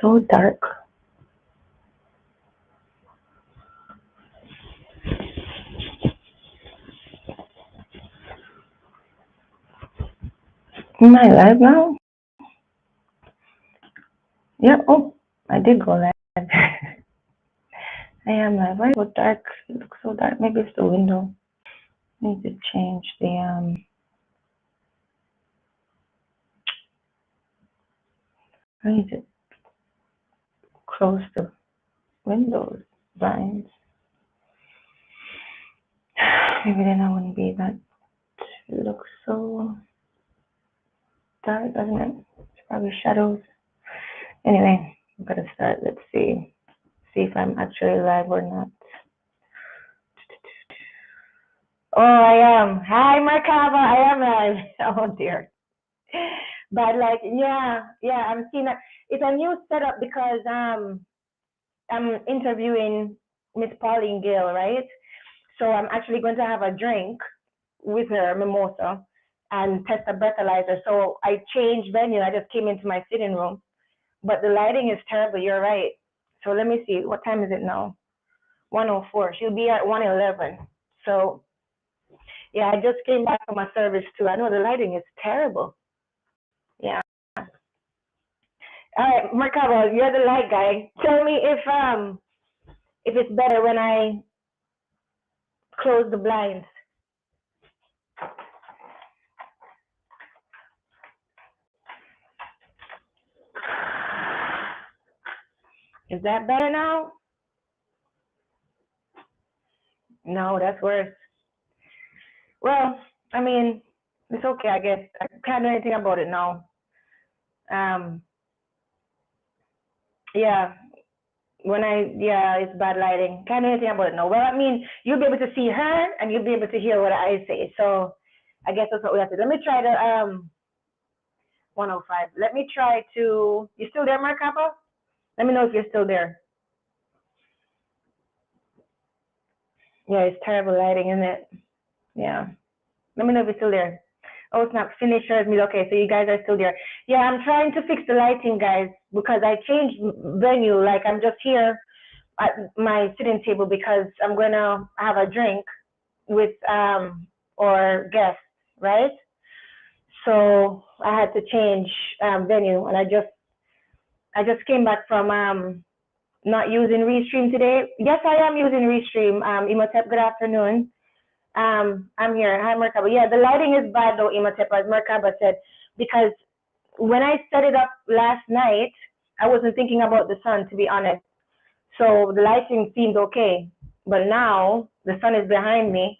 so dark. Am I live now? Yeah. Oh, I did go live. I am live. Why is it so dark? It looks so dark. Maybe it's the window. I need to change the. I need to close the windows blinds. Maybe then I wouldn't be that. It looks so dark, doesn't it? It's probably shadows. Anyway, I'm gonna start. Let's see. See if I'm actually live or not. Oh, I am. Hi, Merkaba. I am live. Oh dear. But like, yeah, I'm seeing that. It's a new setup because I'm interviewing Miss Pauline Gayle, right? So I'm actually going to have a drink with her, mimosa, and test a breathalyzer. So I changed venue. I just came into my sitting room, but the lighting is terrible. You're right. So let me see. What time is it now? 1:04. She'll be at 1:11. So yeah, I just came back from a service too. I know the lighting is terrible. Yeah. All right, Merkaba, you're the light guy. Tell me if it's better when I close the blinds. Is that better now? No, that's worse. Well, I mean, it's okay, I guess. I can't do anything about it now. Um, yeah, it's bad lighting. Can't do anything about it now. Well, I mean, you'll be able to see her and you'll be able to hear what I say. So I guess that's what we have to do. Let me try the 105. Let me try to. You still there, Merkaba? Let me know if you're still there. Yeah, it's terrible lighting, isn't it? Yeah. Let me know if you're still there. Oh, it's not finished shares me. Okay, so you guys are still there. Yeah, I'm trying to fix the lighting, guys, because I changed venue. Like, I'm just here at my sitting table because I'm going to have a drink with or guests, right? So I had to change venue, and I just came back from not using Restream today. Yes, I am using Restream. Imhotep, good afternoon. I'm here. Hi, Merkaba. Yeah, the lighting is bad though, Imhotep, as Merkaba said, because when I set it up last night, I wasn't thinking about the sun, to be honest. So the lighting seemed okay. But now the sun is behind me.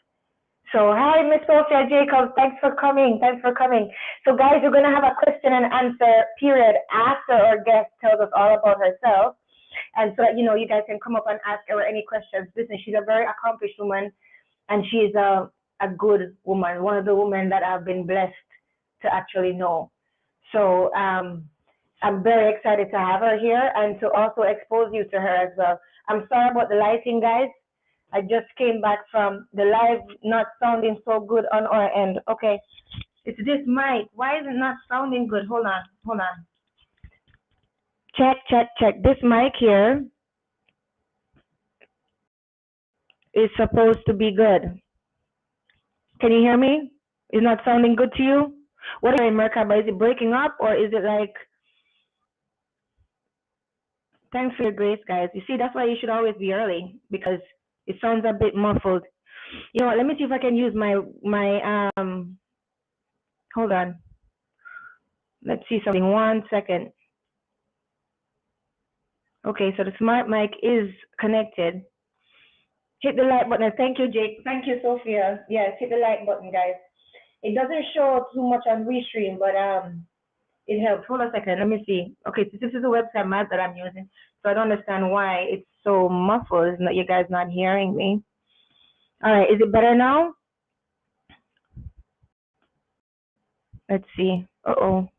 So hi, Miss Sophia Jacobs. Thanks for coming. Thanks for coming. So guys, we're going to have a question and answer period after our guest tells us all about herself. And so that, you guys can come up and ask her any questions. Listen, she's a very accomplished woman, and she's a good woman, one of the women that I've been blessed to actually know. So I'm very excited to have her here and to also expose you to her as well. I'm sorry about the lighting, guys. I just came back from the live not sounding so good on our end. Okay, it's this mic. Why is it not sounding good? Hold on. Check. This mic here is supposed to be good. Can you hear me? Is not sounding good to you? What are you, Merkaba? Is it breaking up or is it like? Thanks for your grace, guys. You see, that's why you should always be early because it sounds a bit muffled. You know what? Let me see if I can use my hold on. Let's see something. 1 second. Okay, so the smart mic is connected. Hit the like button. Thank you, Jake. Thank you, Sophia. Yes, hit the like button, guys. It doesn't show too much on Restream, but it helps. Hold on a second. Let me see. Okay, so this is a website map that I'm using, so I don't understand why it's so muffled. Not you guys not hearing me. All right, is it better now? Let's see. Uh-oh.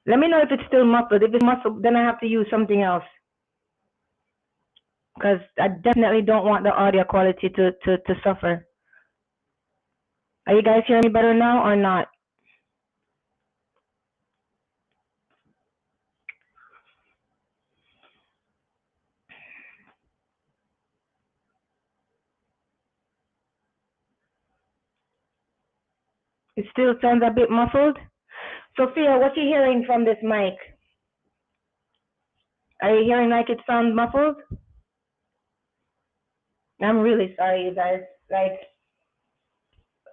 Let me know if it's still muffled. If it's muffled, then I have to use something else. Because I definitely don't want the audio quality to suffer. Are you guys hearing me better now or not? It still sounds a bit muffled. Sophia, what you hearing from this mic? Are you hearing like it sounds muffled? I'm really sorry, you guys. Like,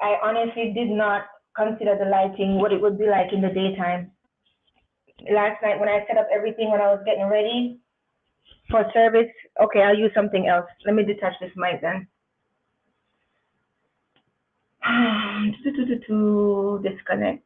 I honestly did not consider the lighting what it would be like in the daytime. Last night when I set up everything when I was getting ready for service, okay, I'll use something else. Let me detach this mic then. Disconnect.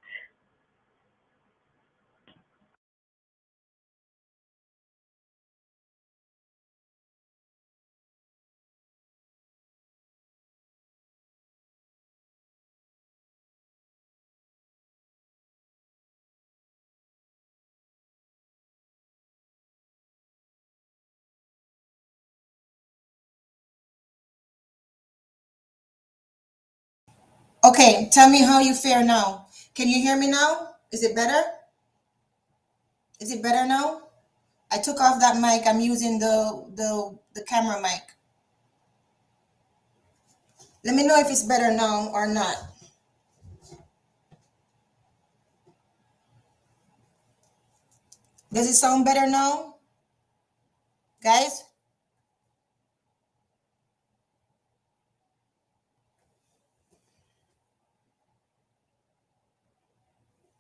Okay, tell me how you fare now. Can you hear me now? Is it better? Is it better now? I took off that mic. I'm using the camera mic. Let me know if it's better now or not. Does it sound better now, guys?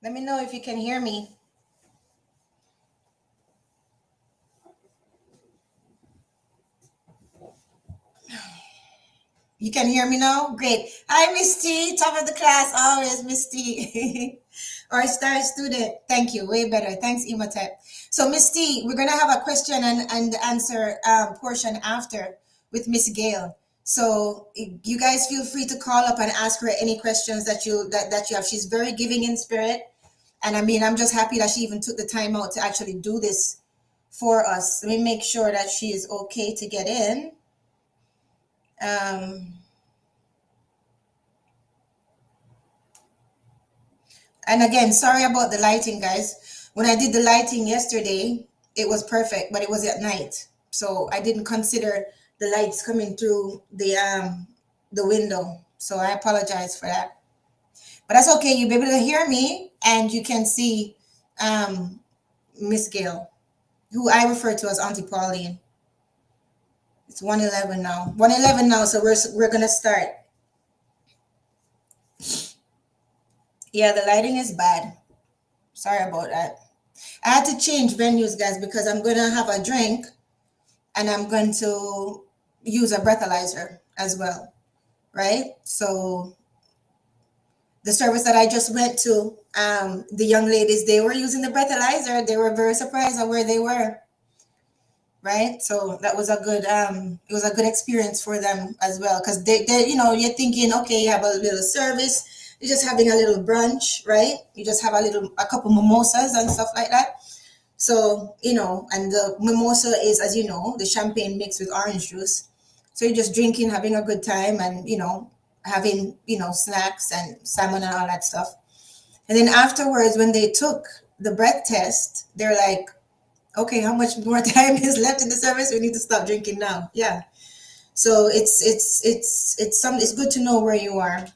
Let me know if you can hear me. You can hear me now? Great. Hi, Miss T, top of the class, always, Miss T. Or star student. Thank you. Way better. Thanks, Imhotep. So, Miss T, we're going to have a question and answer portion after with Miss Gayle. So, you guys feel free to call up and ask her any questions that you have. She's very giving in spirit. And I mean, I'm just happy that she even took the time out to actually do this for us. Let me make sure that she is okay to get in. Um, And again, sorry about the lighting, guys. When I did the lighting yesterday, it was perfect, but it was at night. So I didn't consider the lights coming through the window. So I apologize for that. But that's okay. You'll be able to hear me and you can see um Miss Gayle, who I refer to as Auntie Pauline. It's 1:11 now. 1:11 now, so we're gonna start. Yeah, the lighting is bad. Sorry about that. I had to change venues, guys, because I'm gonna have a drink and I'm going to use a breathalyzer as well, right? So the service that I just went to, the young ladies, they were using the breathalyzer. They were very surprised at where they were, right? So that was a good, it was a good experience for them as well, because you're thinking, okay, you have a little service, you're just having a little brunch, right? You just have a couple mimosas and stuff like that. So, and the mimosa is, as you know, the champagne mixed with orange juice. So you're just drinking, having a good time, and, having, snacks and salmon and all that stuff. And then afterwards, when they took the breath test, they're like, okay, how much more time is left in the service? We need to stop drinking now. Yeah. So it's good to know where you are.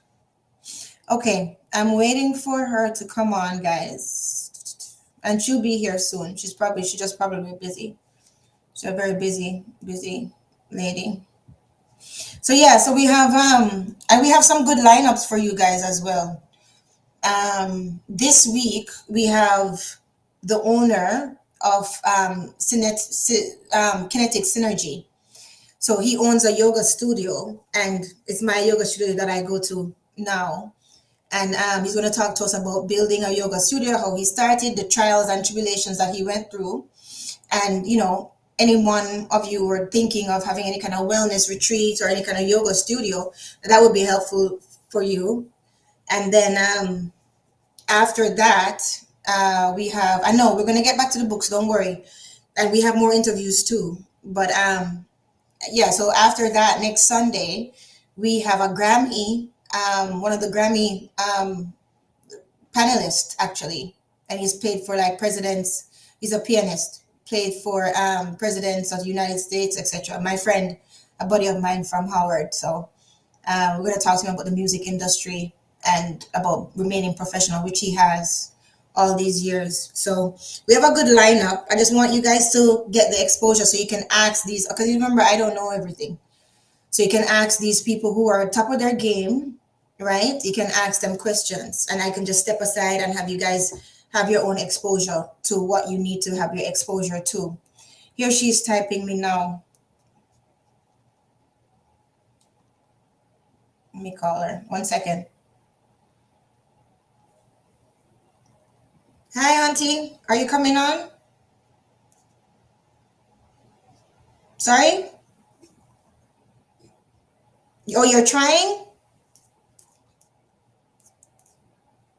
Okay. I'm waiting for her to come on, guys. And she'll be here soon. She's just probably busy. She's a very busy lady. So yeah, so we have and we have some good lineups for you guys as well. This week we have the owner of Kinetic Synergy. So he owns a yoga studio, and it's my yoga studio that I go to now. And he's going to talk to us about building a yoga studio, how he started, the trials and tribulations that he went through. And, any one of you were thinking of having any kind of wellness retreat or any kind of yoga studio, that would be helpful for you. And then after that, I know we're going to get back to the books, don't worry. And we have more interviews too. But yeah, so after that, next Sunday, we have a Grammy, one of the Grammy panelists, actually. And he's played for like presidents. He's a pianist, played for presidents of the United States, etc. My friend, a buddy of mine from Howard. So we're going to talk to him about the music industry and about remaining professional, which he has all these years. So we have a good lineup. I just want you guys to get the exposure so you can ask these, because remember, I don't know everything. So you can ask these people who are top of their game, right? You can ask them questions, and I can just step aside and have you guys have your own exposure to what you need to have your exposure to. Here she's typing me now. Let me call her. 1 second. Hi, Auntie. Are you coming on? Sorry? Oh, you're trying?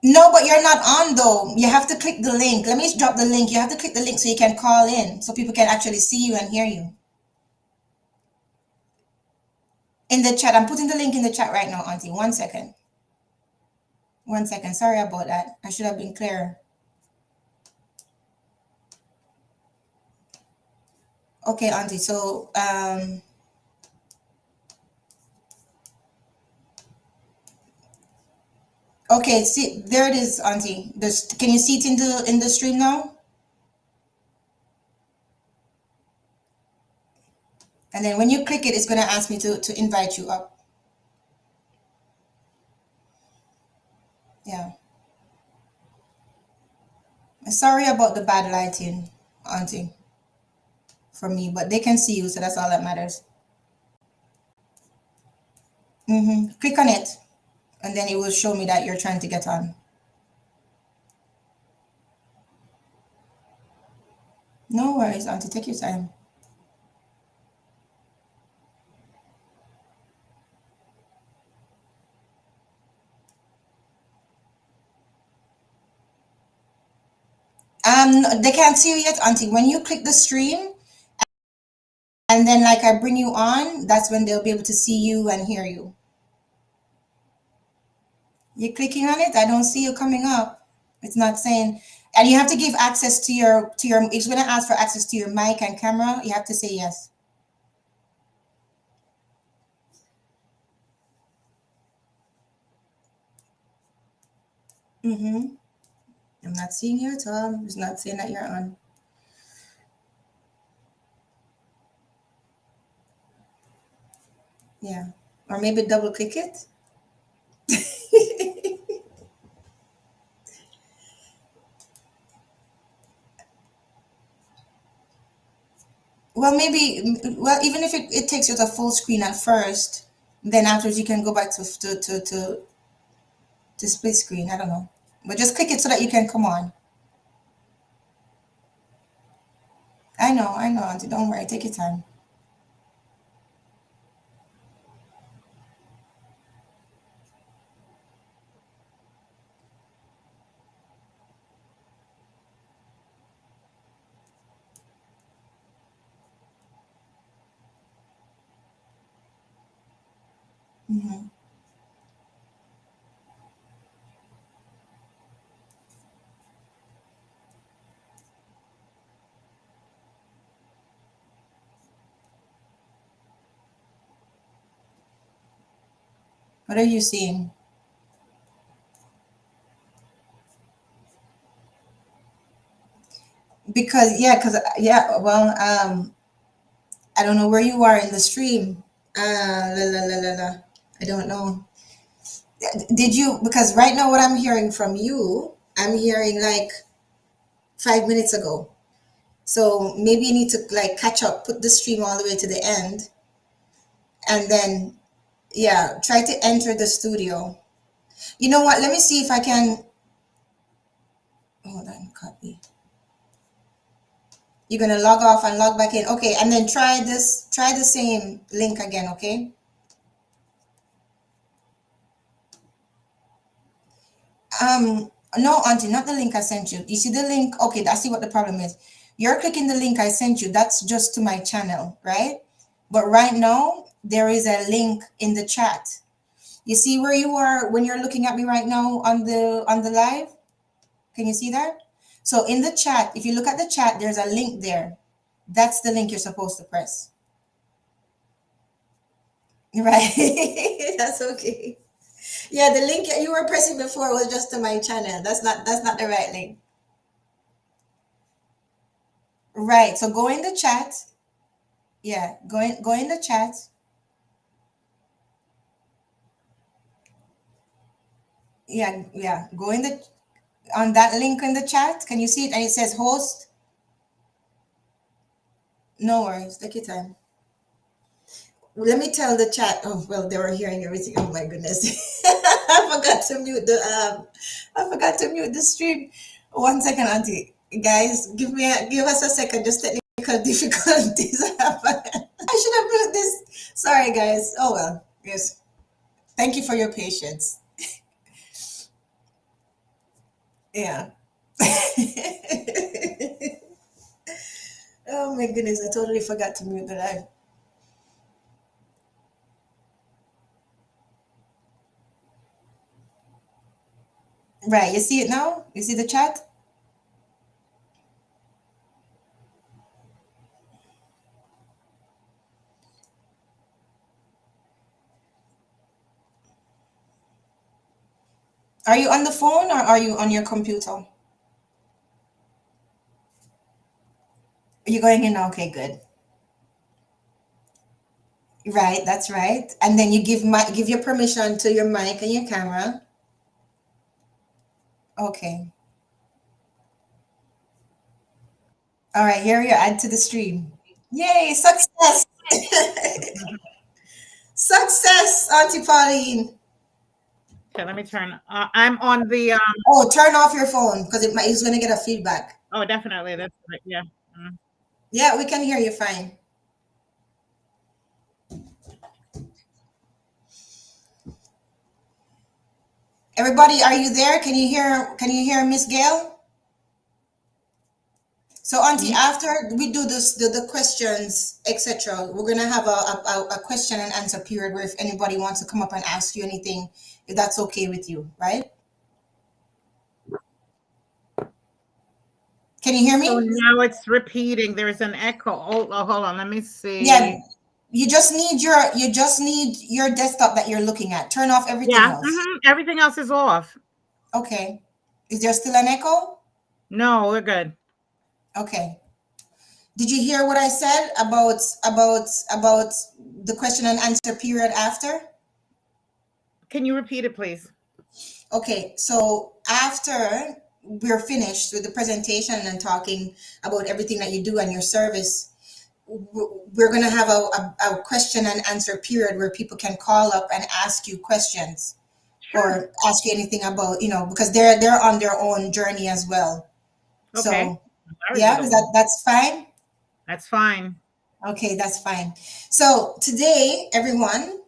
No, but you're not on though. You have to click the link. Let me drop the link. You have to click the link so you can call in so people can actually see you and hear you. In the chat. I'm putting the link in the chat right now, Auntie. 1 second. 1 second. Sorry about that. I should have been clearer. Okay, Auntie. So, okay, see, there it is, Auntie. Can you see it in the stream now? And then when you click it, it's gonna ask me to invite you up. Yeah. Sorry about the bad lighting, Auntie, for me, but they can see you, so that's all that matters. Click on it, and then it will show me that you're trying to get on. No worries, Auntie. Take your time. They can't see you yet, Auntie. When you click the stream, and then like I bring you on, that's when they'll be able to see you and hear you. You're clicking on it. I don't see you coming up. It's not saying, and you have to give access to your. It's gonna ask for access to your mic and camera. You have to say yes. I'm not seeing you at all. It's not saying that you're on. Yeah, or maybe double click it. Well, maybe. Well, even if it takes you to full screen at first, then afterwards you can go back to split screen. I don't know, but just click it so that you can come on. I know, Auntie. Don't worry. Take your time. What are you seeing? Because yeah. Well, I don't know where you are in the stream. La la la la la. I don't know. Did you? Because right now, what I'm hearing from you, I'm hearing like 5 minutes ago. So maybe you need to like catch up, put the stream all the way to the end, and then yeah, try to enter the studio. You know what? Let me see if I can. Hold on, copy. You're gonna log off and log back in. Okay, and then try this. Try the same link again. Okay. No, Auntie, not the link I sent you. You see the link? Okay, I see what the problem is. You're clicking the link I sent you. That's just to my channel, right? But right now, there is a link in the chat. You see where you are when you're looking at me right now on the live? Can you see that? So in the chat, if you look at the chat, there's a link there. That's the link you're supposed to press. Right? That's okay. Yeah, the link you were pressing before was just to my channel. That's not the right link. Right. So go in the chat. Yeah, go in the chat. Yeah, yeah. Go in the on that link in the chat. Can you see it? And it says host. No worries. Take your time. Let me tell the chat. Oh well, they were hearing everything. Oh my goodness, I forgot to mute the I forgot to mute the stream. One second, Auntie. Guys, give us a second. Just technical difficulties happened. I should have muted this. Sorry, guys. Oh well. Yes. Thank you for your patience. Yeah. Oh my goodness, I totally forgot to mute the live. Right, you see it now? You see the chat? Are you on the phone or are you on your computer? Are you going in? Okay, good. Right, that's right. And then you give your permission to your mic and your camera. Okay. All right, here you add to the stream. Yay, success. Success, Auntie Pauline. Okay, let me turn. I'm on the. Oh, turn off your phone because it's going to get a feedback. Oh, definitely. That's right. Yeah. Yeah, we can hear you fine. Everybody, are you there? Can you hear Miss Gayle? So, Auntie, after we do this, the questions, etc., we're gonna have a question and answer period where if anybody wants to come up and ask you anything, if that's okay with you, right? Can you hear So me? now it's repeating. There's an echo. Oh, hold on. Let me Yeah. see. You just need your desktop that you're looking at. Turn off everything Yeah. else. Everything else is off. Okay. Is there still an echo? No, we're good. Okay. Did you hear what I said about the question and answer period after? Can you repeat it, please? Okay, so after we're finished with the presentation and talking about everything that you do and your service, we're going to have a question and answer period where people can call up and ask you questions Sure. or ask you anything about, because they're on their own journey as well. Okay. So, Very yeah, good. that's fine. That's fine. Okay, that's fine. So today, everyone,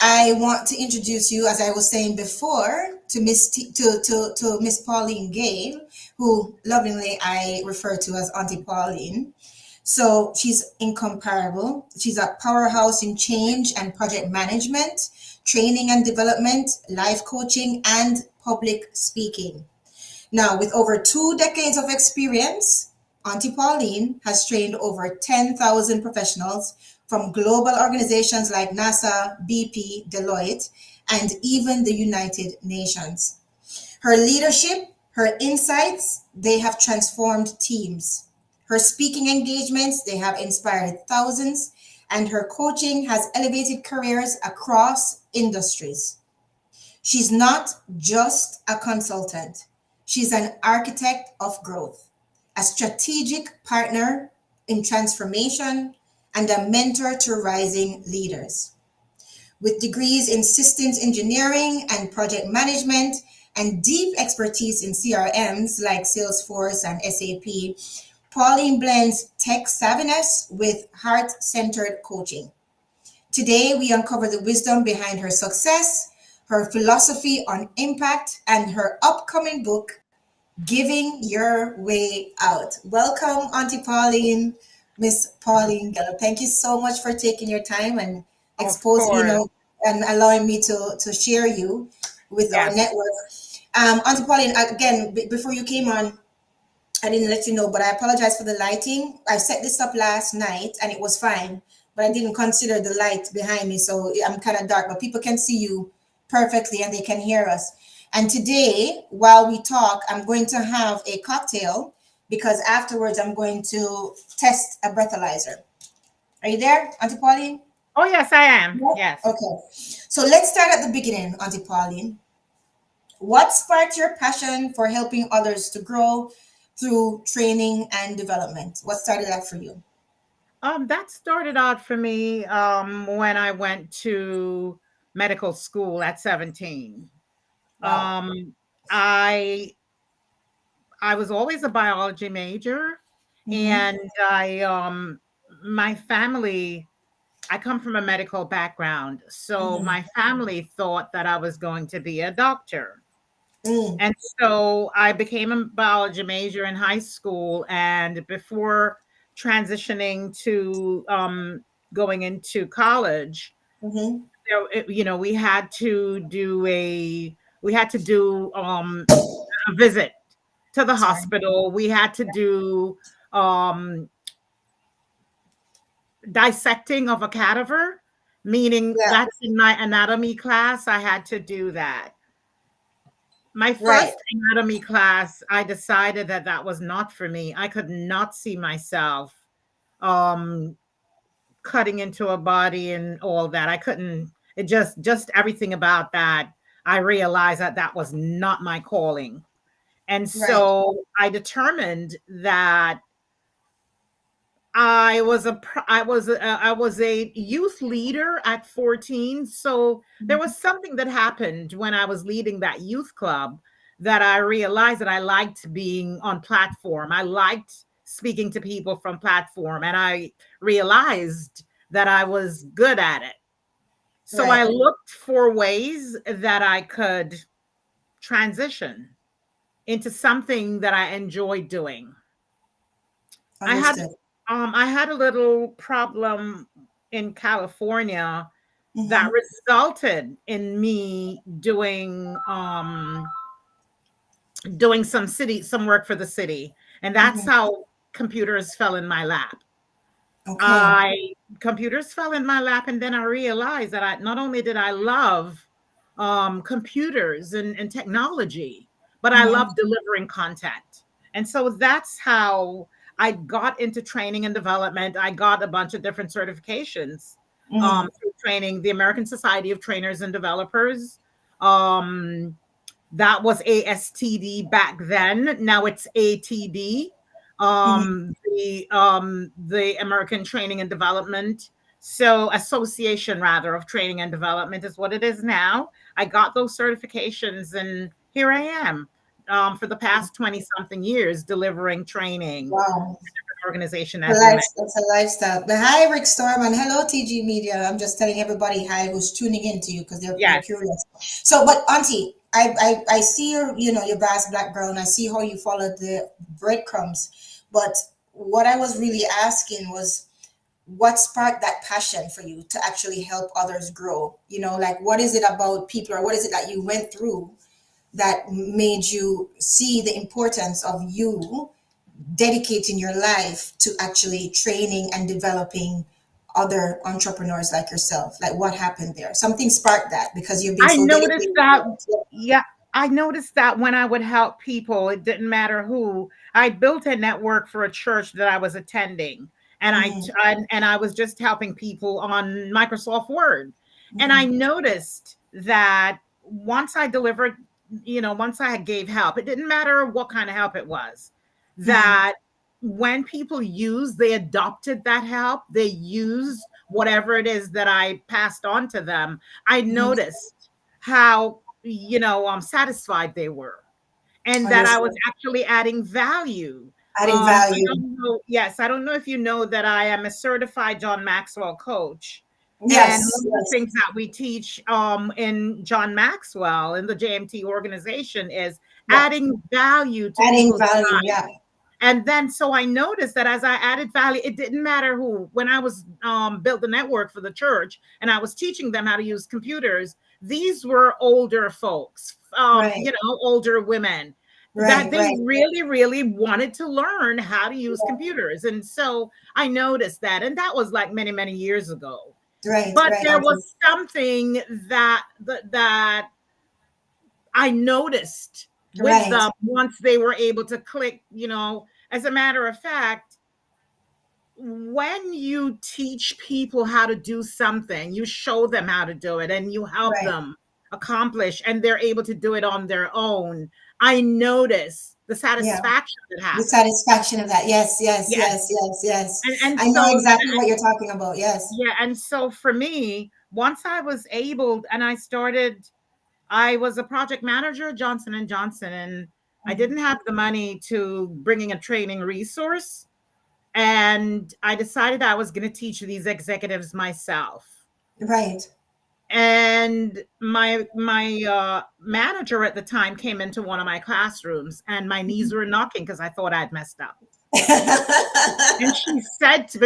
I want to introduce you, as I was saying before, to Miss Pauline Gayle, who lovingly I refer to as Auntie Pauline. So she's incomparable. She's a powerhouse in change and project management, training and development, life coaching, and public speaking. Now, with over 2 decades of experience, Auntie Pauline has trained over 10,000 professionals from global organizations like NASA, BP, Deloitte, and even the United Nations. Her leadership, her insights, they have transformed teams. Her speaking engagements, they have inspired thousands, and her coaching has elevated careers across industries. She's not just a consultant, she's an architect of growth, a strategic partner in transformation, and a mentor to rising leaders. With degrees in systems engineering and project management and deep expertise in CRMs like Salesforce and SAP, Pauline blends tech savviness with heart centered coaching. Today, we uncover the wisdom behind her success, her philosophy on impact, and her upcoming book, Giving Your Way Out. Welcome, Auntie Pauline, Miss Pauline Geller. Thank you so much for taking your time and Of exposing, course. and allowing me to share you with our Yes. network. Auntie Pauline, again, before you came on, I didn't let you know, but I apologize for the lighting. I set this up last night and it was fine, but I didn't consider the light behind me, so I'm kind of dark, but people can see you perfectly and they can hear us. And today, while we talk, I'm going to have a cocktail because afterwards I'm going to test a breathalyzer. Are you there, Auntie Pauline? Oh, yes, I am. Yeah. Yes. Okay. So let's start at the beginning, Auntie Pauline. What sparked your passion for helping others to grow through training and development? What started that for you? That started out for me when I went to medical school at 17. Wow. Um, I I was always a biology major, Mm-hmm. and my family, I come from a medical background, so Mm-hmm. my family thought that I was going to be a doctor. Mm. And so I became a biology major in high school, and before transitioning to going into college, Mm-hmm. we had to do a visit to the Sorry. hospital. We had to do um, dissecting of a cadaver, meaning Yeah. that's in my anatomy class. I had to do that. My Right. first anatomy class, I decided that that was not for me. I could not see myself um, cutting into a body and all that. I couldn't. It just everything about that. I realized that that was not my calling, and Right. so I determined that I was a youth leader at 14. So there was something that happened when I was leading that youth club that I realized that I liked being on platform. I liked speaking to people from platform, and I realized that I was good at it. So I Right. looked for ways that I could transition into something that I enjoyed doing. I had Understood. I had a little problem in California that Mm-hmm. resulted in me doing some work for the city, and that's Mm-hmm. how computers fell in my lap. Okay. I Computers fell in my lap, and then I realized that I not only did I love computers and technology, but I Mm-hmm. love delivering content. And so that's how I got into training and development. I got a bunch of different certifications Mm-hmm. through training, the American Society of Trainers and Developers. Um, that was ASTD back then. Now it's ATD, Mm-hmm. the American Training and Development. So association rather of training and development is what it is now. I got those certifications, and here I am for the past 20 something years delivering training Wow. organization, The as you life, mentioned. it's a lifestyle. But hi, Rick Storm, and hello, TG Media. I'm just telling everybody hi who's tuning into you because they're Yes. curious. So, but Auntie, I see your vast background. I see how you followed the breadcrumbs. But what I was really asking was what sparked that passion for you to actually help others grow? Like what is it about people, or what is it that you went through that made you see the importance of you dedicating your life to actually training and developing other entrepreneurs like yourself? Like what happened there? Something sparked that because you've been I so noticed dedicated. that, yeah, I noticed that when I would help people, it didn't matter who. I built a network for a church that I was attending, and Mm-hmm. I was just helping people on Microsoft Word. And I Mm-hmm. noticed that once I gave help, it didn't matter what kind of help it was, Mm-hmm. that when people they adopted that help, they used whatever it is that I passed on to them. I Mm-hmm. noticed how satisfied they were, and that I was Understood. actually adding value. Adding I value. don't know. Yes, I don't know if you know that I am a certified John Maxwell coach, and Yes, one of the yes. things that we teach in John Maxwell in the JMT organization is Yeah. adding value to Adding people's value. lives. Yeah. And then so I noticed that as I added value, it didn't matter who. When I was built the network for the church and I was teaching them how to use computers, these were older folks, Right. older women that Right. they Right. really, really wanted to learn how to use computers. And so I noticed that, and that was like many, many years ago. Right, But right, there Auntie. was something that I noticed with Right, them once they were able to click, you know. As a matter of fact, when you teach people how to do something, you show them how to do it and you help right. them accomplish and they're able to do it on their own. I notice the Yeah. satisfaction that The happens. satisfaction of that. Yes, yes, Yes. yes, yes, yes. And I know so exactly what you're talking about. Yes. yeah, and so for me, once I was able and I was a project manager at Johnson and Johnson, and I Mhm. didn't have the money to bringing a training resource. And I decided I was going to teach these executives myself. Right. And my manager at the time came into one of my classrooms, and my knees were knocking because I thought I'd messed up. And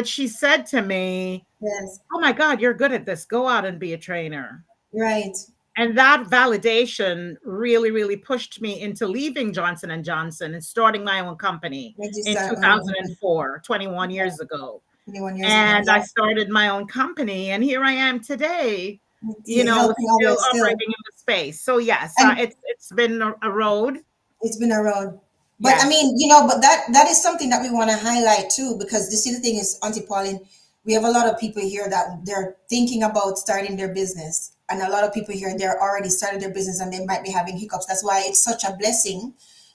she said to me, Yes. "Oh my God, you're good at this. Go out and be a trainer." Right. And that validation really pushed me into leaving Johnson and Johnson and starting my own company in Register. 2004, 21 Yeah. years ago. 21 years ago. And I Yeah. started my own company, and here I am today, you Yeah, know, helping still others still. operating in the space. So yes, And it's been a road. it's been a road. But I Yes. mean, but that is something that we want to highlight too, because you see, the thing is, Auntie Pauline, we have a lot of people here that they're thinking about starting their business, and a lot of people here they're already started their business and they might be having hiccups. That's why it's such a blessing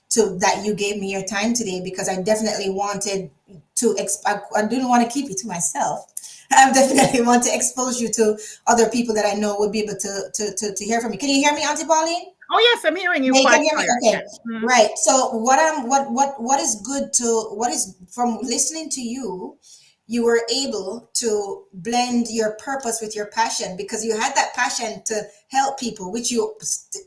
to that you gave me your time today, because I definitely wanted to. I didn't want to keep it to myself. I definitely want to expose you to other people that I know would be able to hear from me. Can you hear me, Auntie Pauline? Oh yes, I'm hearing you Yeah, you can quite hear me? clear. Okay. Yes. Mhm. Right. So what is good to what is from listening to you, you were able to blend your purpose with your passion, because you had that passion to help people, which you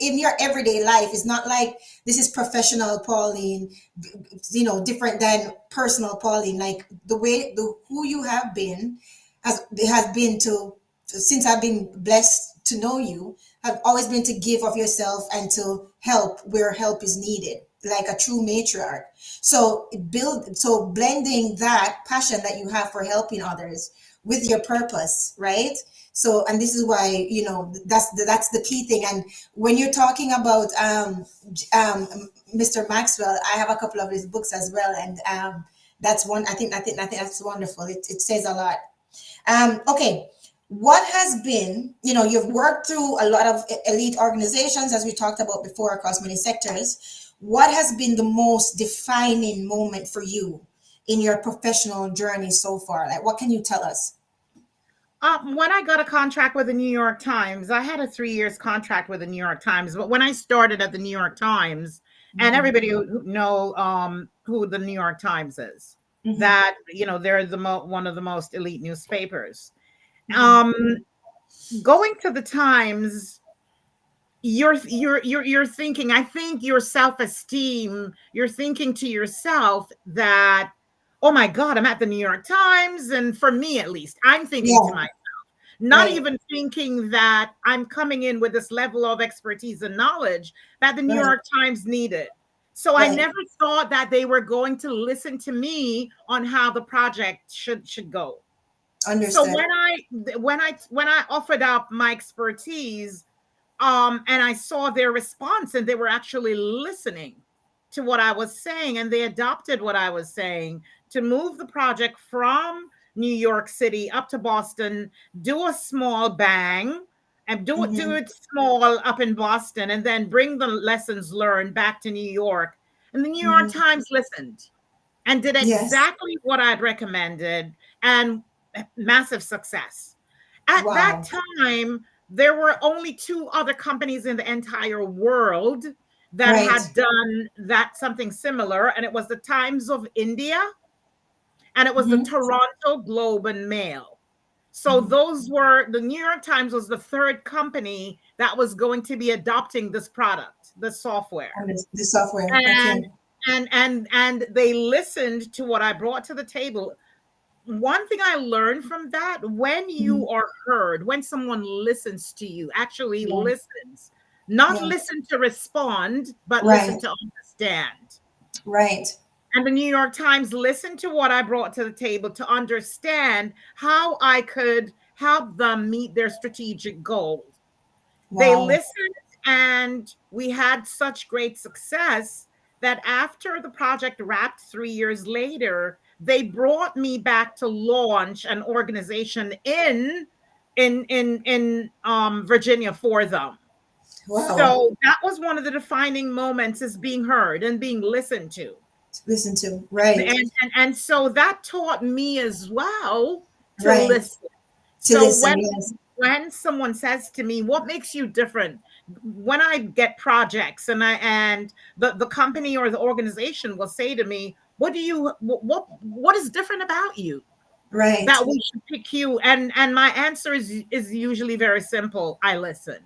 in your everyday life is not like this is professional Pauline, different than personal Pauline. Like the way the who you have been has been to since I've been blessed to know you, have always been to give of yourself and to help where help is needed, like a true matriarch. So blending that passion that you have for helping others with your purpose, right? So, and this is why, that's the key thing. And when you're talking about um, Mr. Maxwell, I have a couple of his books as well, and that's one. I think that's wonderful. It says a lot. Okay, what has been, you've worked through a lot of elite organizations, as we talked about before, across many sectors. What has been the most defining moment for you in your professional journey so far? Like, what can you tell us? When I got a contract with the New York Times, I had a 3 years contract with the New York Times. But when I started at the New York Times, and Hmm. everybody who know who the New York Times is, Hmm. that they're one of the most elite newspapers. Hmm. Um, Going to the Times, you're thinking. I think your self esteem. You're thinking to yourself that, oh my God, I'm at the New York Times, and for me at least, I'm thinking to Yeah, myself, not right, even thinking that I'm coming in with this level of expertise and knowledge that the New right, York Times needed. So I right. never thought that they were going to listen to me on how the project should go. So Understood. when I offered up my expertise, and I saw their response, and they were actually listening to what I was saying, and they adopted what I was saying to move the project from New York City up to Boston, do a small bang, and do Hmm. it small up in Boston, and then bring the lessons learned back to New York. And the New York Hmm. Times listened and did Yes. exactly what I'd recommended, and massive success. At that Wow. time, there were only two other companies in the entire world that Right. had done that something similar, and it was the Times of India and it was the Hmm. Toronto Globe and Mail. So Hmm. those were the New York Times was the third company that was going to be adopting this product, the software. And the software. And Okay. and they listened to what I brought to the table. One thing I learned from that, when Hmm. you are heard, when someone listens to you, actually Yeah. listens, not Yeah. listen to respond, but listen Right. to understand. Right. And the New York Times listened to what I brought to the table to understand how I could help them meet their strategic goals. They Wow. listened, and we had such great success that after the project wrapped 3 years later, they brought me back to launch an organization in Virginia for them. Wow. So that was one of the defining moments, is being heard and being listened to. Listen to. Right. And so that taught me as well to Right. listen. To So listen. Yes. when someone says to me, "What makes you different?" When I get projects, and the company or the organization will say to me, what is different about you Right. that we should pick you?" And my answer is usually very simple: I listen.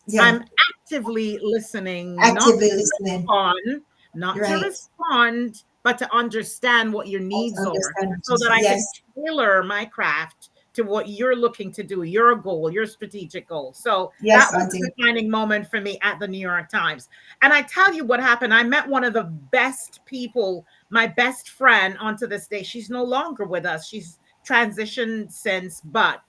Yeah. I'm actively listening, not Actively to listening. respond, not to Right. respond, but to understand what your I needs are, understand. so that I can Yes. tailor my craft to what you're looking to do, your goal, your strategic goal. So that Yes, was the Auntie. defining moment for me at the New York Times. And I tell you what happened. I met one of the best people, my best friend onto this day. She's no longer with us. She's transitioned since, but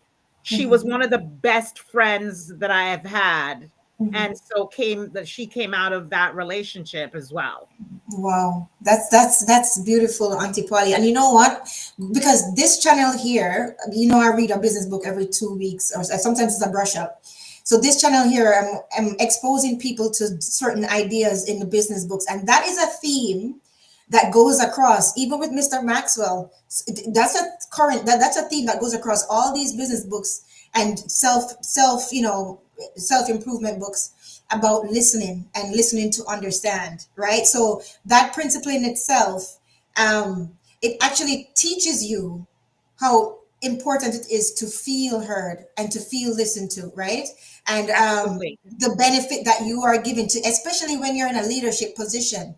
she was Mhm. one of the best friends that I have had. Mhm. And so came that she came out of that relationship as well. Wow, that's beautiful, Auntie Polly. And you know what? Because this channel here, I read a business book every 2 weeks, or sometimes it's a brush up. So this channel here, I'm exposing people to certain ideas in the business books, and that is a theme that goes across, even with Mr. Maxwell. That's a that's a theme that goes across all these business books and self improvement books about listening and listening to understand, right? So that principle in itself, it actually teaches you how important it is to feel heard and to feel listened to, right? And Absolutely. the benefit that you are given to, especially when you're in a leadership position,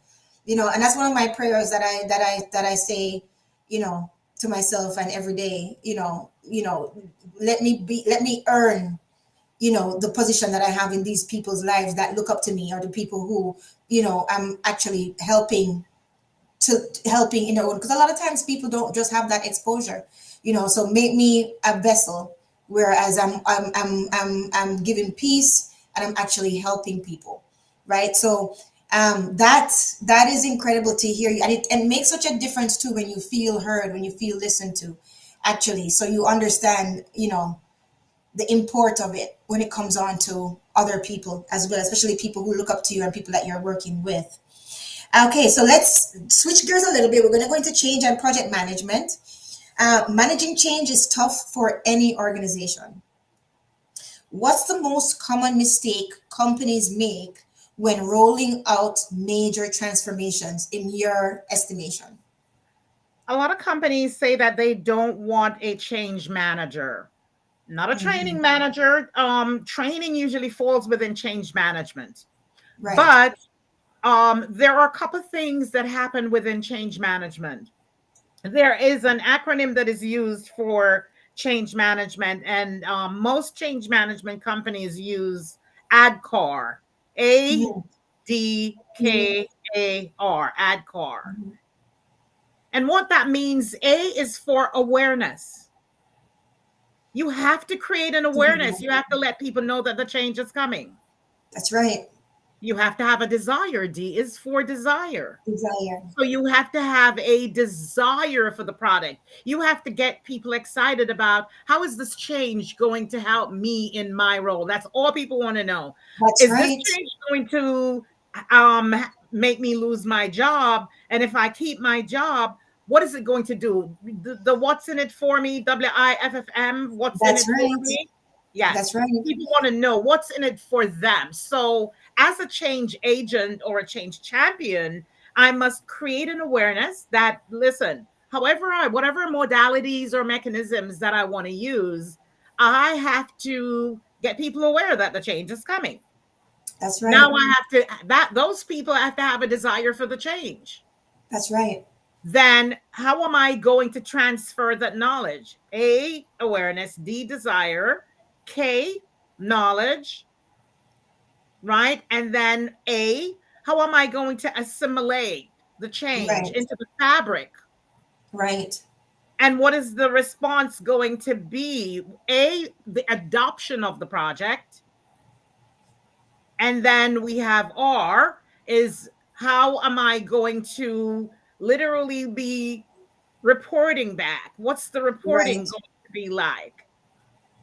and that's one of my prayers that I say, to myself, and every day, let me earn, the position that I have in these people's lives that look up to me, or the people who, I'm actually helping in their own, because a lot of times people don't just have that exposure, so make me a vessel, whereas I'm giving peace, and I'm actually helping people, right? So that is incredible to hear you, and it makes such a difference too, when you feel heard, when you feel listened to, actually, so you understand, the import of it when it comes on to other people as well, especially people who look up to you and people that you're working with. Okay, so let's switch gears a little bit. We're going to go into change and project management. Managing change is tough for any organization. What's the most common mistake companies make when rolling out major transformations, in your estimation? A lot of companies say that they don't want a change manager, not a Mhm. training manager. Training usually falls within change management. Right. But there are a couple of things that happen within change management. There is an acronym that is used for change management, and most change management companies use ADKAR, Mhm. ADKAR, ADKAR. And what that means, A is for awareness. You have to create an awareness. You have to let people know that the change is coming. That's right. You have to have a desire. D is for desire. Desire. So you have to have a desire for the product. You have to get people excited about, how is this change going to help me in my role? That's all people want to know. That's Is this right. change going to um, make me lose my job? And if I keep my job, what is it going to do? The what's in it for me, WIFFM, what's in That's it for right. me? Yes. That's right. People want to know what's in it for them. So, as a change agent or a change champion, I must create an awareness that, listen, whatever modalities or mechanisms that I want to use, I have to get people aware that the change is coming. That's Now right. I have to, that those people have to have a desire for the change. That's right. Then how am I going to transfer that knowledge? A, awareness; D, desire; K, knowledge, right? And then A, how am I going to assimilate the change Right. into the fabric? Right. And what is the response going to be? A, the adoption of the project. And then we have R is how am I going to literally be reporting back? What's the reporting Right. going to be like?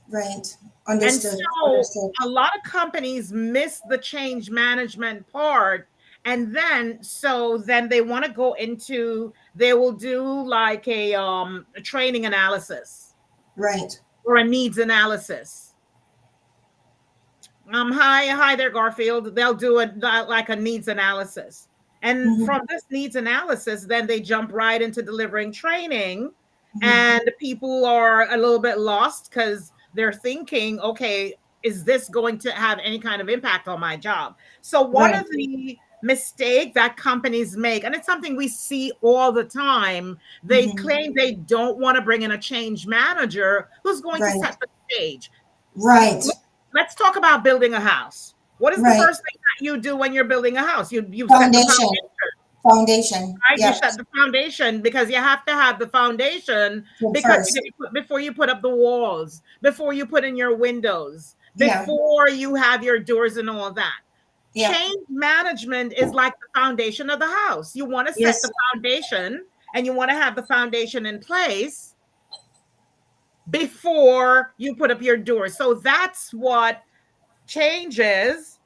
Right. And Understood. so Understood. a lot of companies miss the change management part. And then they want to go into, they will do like a training analysis Right. or a needs analysis. Hi there, Garfield. They'll do it like a needs analysis. And Mm-hmm. from this needs analysis, then they jump right into delivering training. Mm-hmm. And people are a little bit lost because they're thinking, okay, is this going to have any kind of impact on my job? So one Right. of the mistake that companies make, and it's something we see all the time, they Mm-hmm. claim they don't want to bring in a change manager who's going to Right. set the stage. Right. Let's talk about building a house. What is the Right. first thing that you do when you're building a house? You set the Foundation. foundation, Foundation. right? You Yep. set the foundation because you have to have the foundation because First. before you put up the walls, before you put in your windows, Yeah. before you have your doors and all that. Yeah. Change management is like the foundation of the house. You want to set Yes. the foundation and you want to have the foundation in place before you put up your doors. So that's what changes,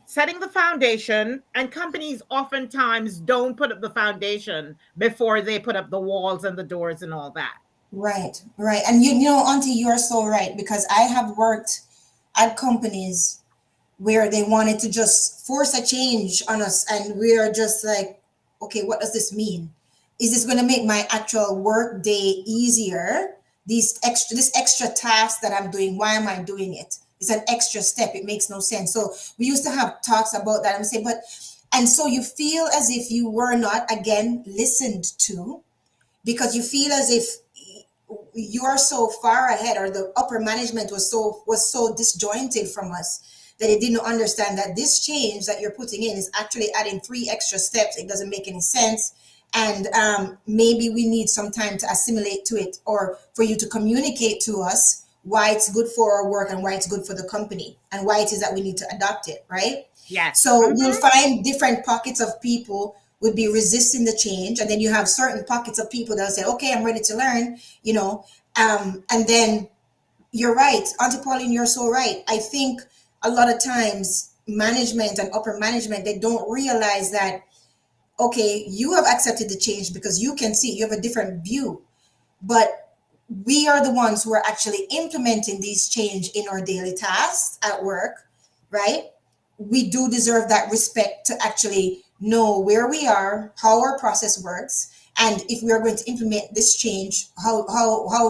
setting the foundation, and companies oftentimes don't put up the foundation before they put up the walls and the doors and all that. Right. Right. And you know, Auntie, you are so right because I have worked at companies where they wanted to just force a change on us and we are just like, okay, what does this mean? Is this going to make my actual work day easier? This extra task that I'm doing, why am I doing it? It's an extra step. It makes no sense. So we used to have talks about that and say, but and so you feel as if you were not again listened to because you feel as if you're so far ahead or the upper management was so disjointed from us that it didn't understand that this change that you're putting in is actually adding 3 extra steps. It doesn't make any sense, and maybe we need some time to assimilate to it or for you to communicate to us why it's good for our work and why it's good for the company and why it is that we need to adopt it, right? Yes. So you'll find different pockets of people would be resisting the change, and then you have certain pockets of people that'll say, "Okay, I'm ready to learn," and then you're right, Auntie Pauline, you're so right. I think a lot of times management and upper management they don't realize that okay, you have accepted the change because you can see you have a different view, but we are the ones who are actually implementing these change in our daily tasks at work, right? We do deserve that respect to actually know where we are, how our process works, and if we are going to implement this change, how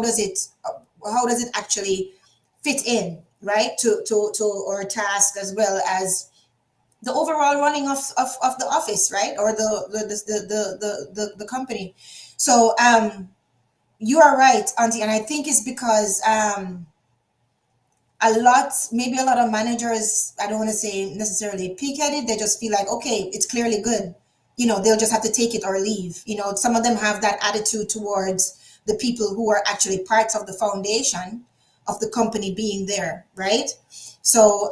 does it actually fit in, right? To our task as well as the overall running of the office, right? Or the company. So you are right, Auntie, and I think it's because maybe a lot of managers, I don't want to say necessarily peak-headed, they just feel like, okay, it's clearly good. They'll just have to take it or leave. Some of them have that attitude towards the people who are actually parts of the foundation of the company being there, right? So,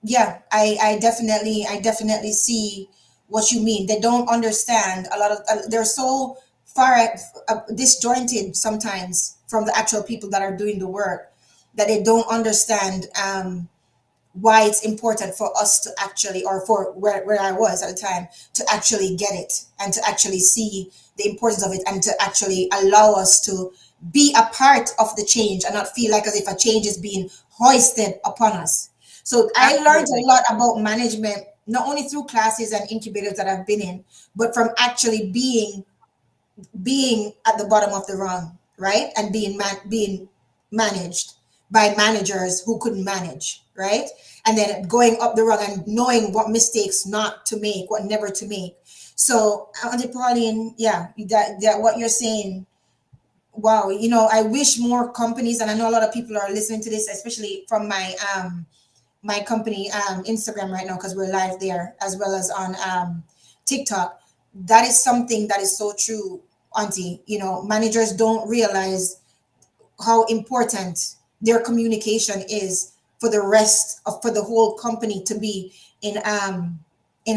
yeah, I definitely see what you mean. They don't understand a lot of, they're so far disjointed sometimes from the actual people that are doing the work that they don't understand why it's important for us to actually, or for where I was at the time, to actually get it and to actually see the importance of it and to actually allow us to be a part of the change and not feel like as if a change is being hoisted upon us. So I learned a Absolutely. lot about management, not only through classes and incubators that I've been in, but from actually being at the bottom of the rung, right? And being managed by managers who couldn't manage, right? And then going up the rung and knowing what mistakes not to make, what never to make. So, Auntie Pauline, yeah, that what you're saying, wow, I wish more companies, and I know a lot of people are listening to this, especially from my company Instagram right now because we're live there as well as on TikTok. That is something that is so true. Auntie. You know, managers don't realize how important their communication is for the rest of, for the whole company to be in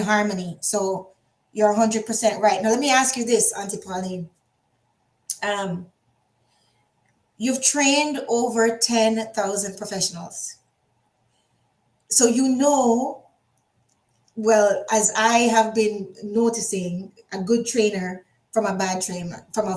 harmony. So you're 100% right. Now let me ask you this, Auntie Pauline. Um, you've trained over 10,000 professionals. So you know, well, as I have been noticing, a good trainer from a bad trainer, from a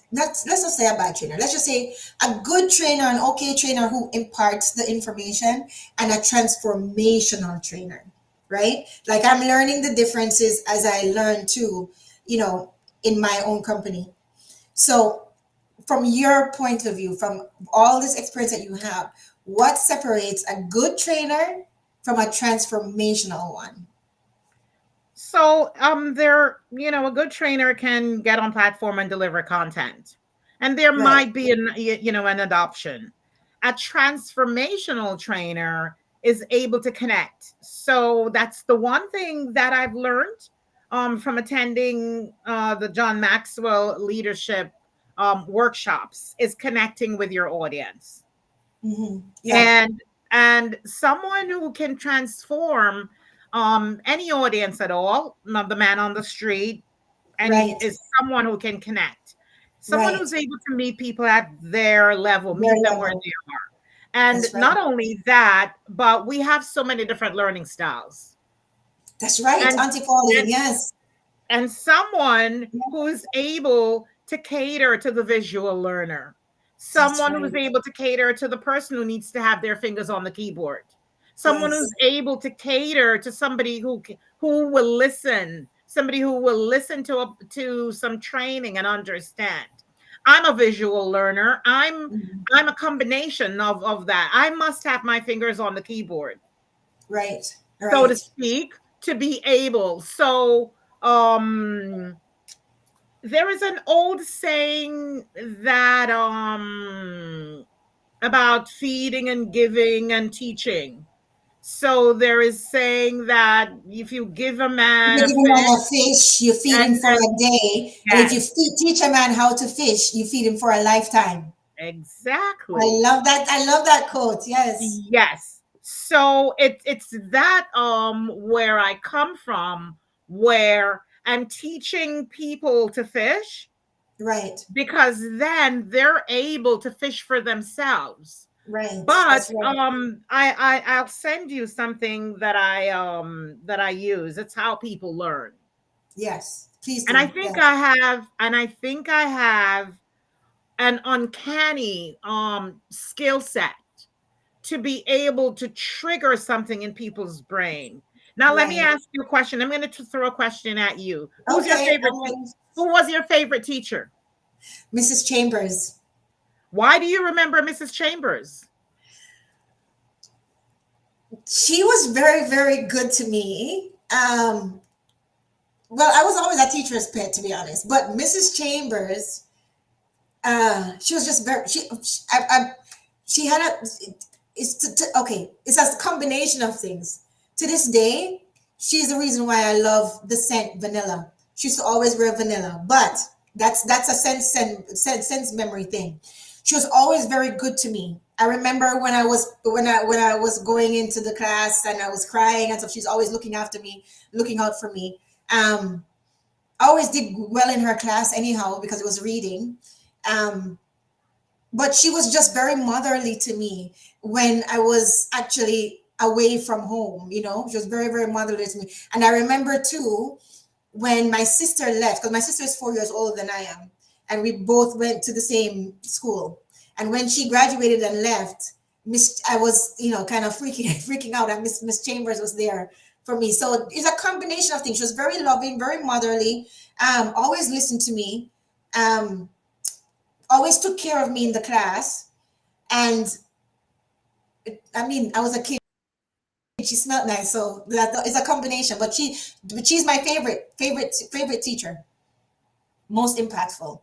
not, let's not say a bad trainer. Let's just say a good trainer, an okay trainer who imparts the information, and a transformational trainer, right? Like I'm learning the differences as I learn too, you know, in my own company. So from your point of view, from all this experience that you have, what separates a good trainer from a transformational one? So, a good trainer can get on platform and deliver content, and there Right. might be an adoption. A transformational trainer is able to connect. So that's the one thing that I've learned from attending the John Maxwell leadership workshops is connecting with your audience, Yeah. and someone who can transform any audience at all, not the man on the street, any Right. is someone who can connect, someone Right. who's able to meet people at their level, Their meet them where level. they are. And That's right. not only that, but we have so many different learning styles, That's right, and Auntie Pauline. and Yes. someone Yeah. who is able to cater to the visual learner, That's someone who is right. able to cater to the person who needs to have their fingers on the keyboard, someone Yes. who's able to cater to somebody who will listen, somebody who will listen to some training and understand. I'm a visual learner. Mhm. I'm a combination of that. I must have my fingers on the keyboard, Right. so to Right. speak, to be able. So um there is an old saying that about feeding and giving and teaching. So there is saying that if you give a If man you a give a man a fish fish, you feed him for and a day. And if you yes, teach a man how to fish, you feed him for a lifetime. I exactly. love that. I love that quote. Yes. Yes. So it's that where I come from, where I'm teaching people to fish, Right. because then they're able to fish for themselves. Right. But That's right. I'll send you something that I use. It's how people learn. Yes. Please And do. Yes. I think I have an uncanny skill set to be able to trigger something in people's brain. Now let me Right. ask you a question. I'm going to throw a question at you. Okay. I'm ready. Who was your favorite teacher? Mrs. Chambers. Why do you remember Mrs. Chambers? She was very, very good to me. Well, I was always a teacher's pet, to be honest. But Mrs. Chambers, she was just very. She had a. It's okay. It's a combination of things. To this day, she's the reason why I love the scent vanilla. She used to always wear vanilla, but that's a sense memory thing. She was always very good to me. I remember when I was going into the class and I was crying and stuff. She's always looking after me, looking out for me. I always did well in her class anyhow because it was reading. Um, but she was just very motherly to me when I was actually away from home. You know, she was very, very motherly to me. And I remember too when my sister left, because my sister is 4 years older than I am, and we both went to the same school. And when she graduated and left, I was, you know, kind of freaking out. And Miss Chambers was there for me. So it's a combination of things. She was very loving, very motherly. Always listened to me. Um, always took care of me in the class. And I mean, I was a kid. She smelled nice, so it's a combination. But she's my favorite teacher, most impactful.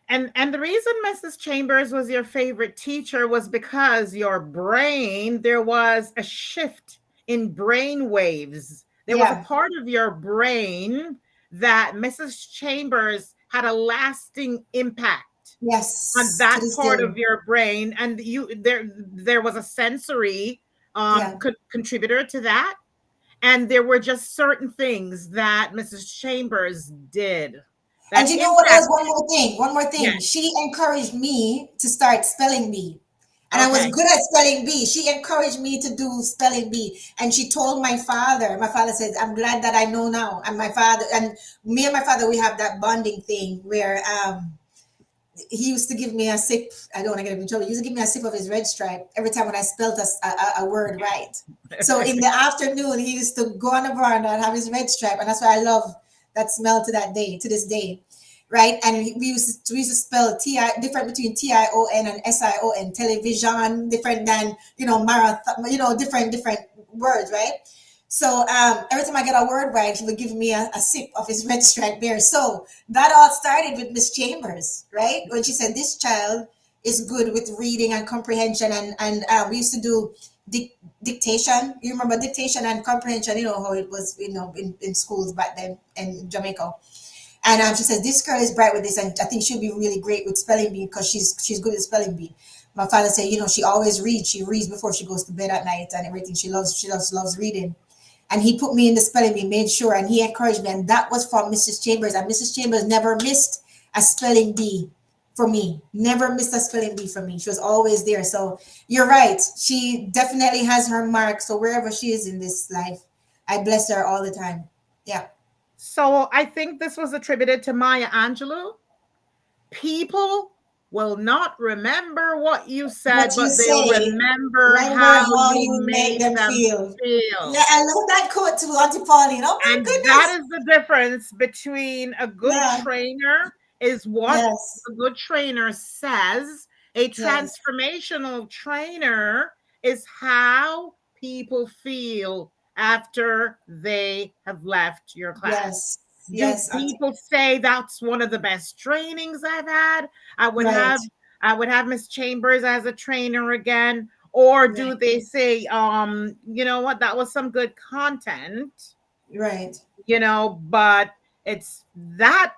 And the reason Mrs. Chambers was your favorite teacher was because your brain, there was a shift in brain waves. There was a Yeah. part of your brain that Mrs. Chambers had a lasting impact on Yes, to that this part day. of your brain, and there was a sensory Yeah. contributor to that, and there were just certain things that Mrs. Chambers did And that you know what else? impacted. One more thing. One more Yes. thing. She encouraged me to start spelling bee. And I was Okay. good at spelling bee. She encouraged me to do spelling bee. And she told my father, my father said, I'm glad that I know now. And my father, and me and my father, we have that bonding thing where he used to give me a sip. I don't want to get him in trouble. He used to give me a sip of his red stripe every time when I spelled a word right. So in the afternoon, he used to go on the veranda and have his red stripe, and that's why I love that smell to that day, to this day, right? And we used to spell T-I, different between Tion and Sion, television, different than marathon, different words, right? So every time I get a word right, he would give me a sip of his red stripe beer. So that all started with Miss Chambers, right? When she said this child is good with reading and comprehension, and we used to do dictation. You remember dictation and comprehension? You know how it was, in schools back then in Jamaica. And she says this girl is bright with this, and I think she'll be really great with spelling bee because she's good at spelling bee. My father said, she always reads. She reads before she goes to bed at night and everything. She loves reading. And he put me in the spelling bee, made sure, and he encouraged me. And that was from Mrs. Chambers. And Mrs. Chambers never missed a spelling bee for me. Never missed a spelling bee for me. She was always there. So you're right. She definitely has her mark. So wherever she is in this life, I bless her all the time. Yeah. So I think this was attributed to Maya Angelou. People will not remember what you What said, you but they'll say, remember remember how how you you make made them them feel. Yeah, feel. I love that quote too, Auntie Pauline. Oh my And that goodness. is the difference between a good Yeah. trainer is what Yes. a good trainer says. A Yes. transformational trainer is how people feel after they have left your class. Yes. Do Yes, Auntie. people say that's one of the best trainings I've had? I would Right. have I would have Miss Chambers as a trainer again. Or do Right. they say, you know what, that was some good content, Right. but it's that,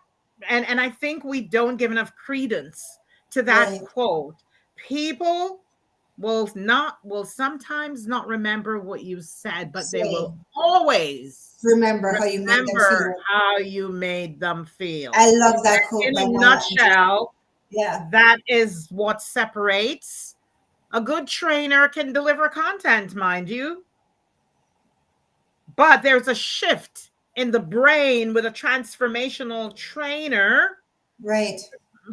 and I think we don't give enough credence to that Right. quote. People will sometimes not remember what you said, but they will Say, always remember how you make them remember feel. how you made them feel. I love that quote In by a Maya Angelou. nutshell, Yeah. that is what separates. A good trainer can deliver content, mind you, but there's a shift in the brain with a transformational trainer. Right.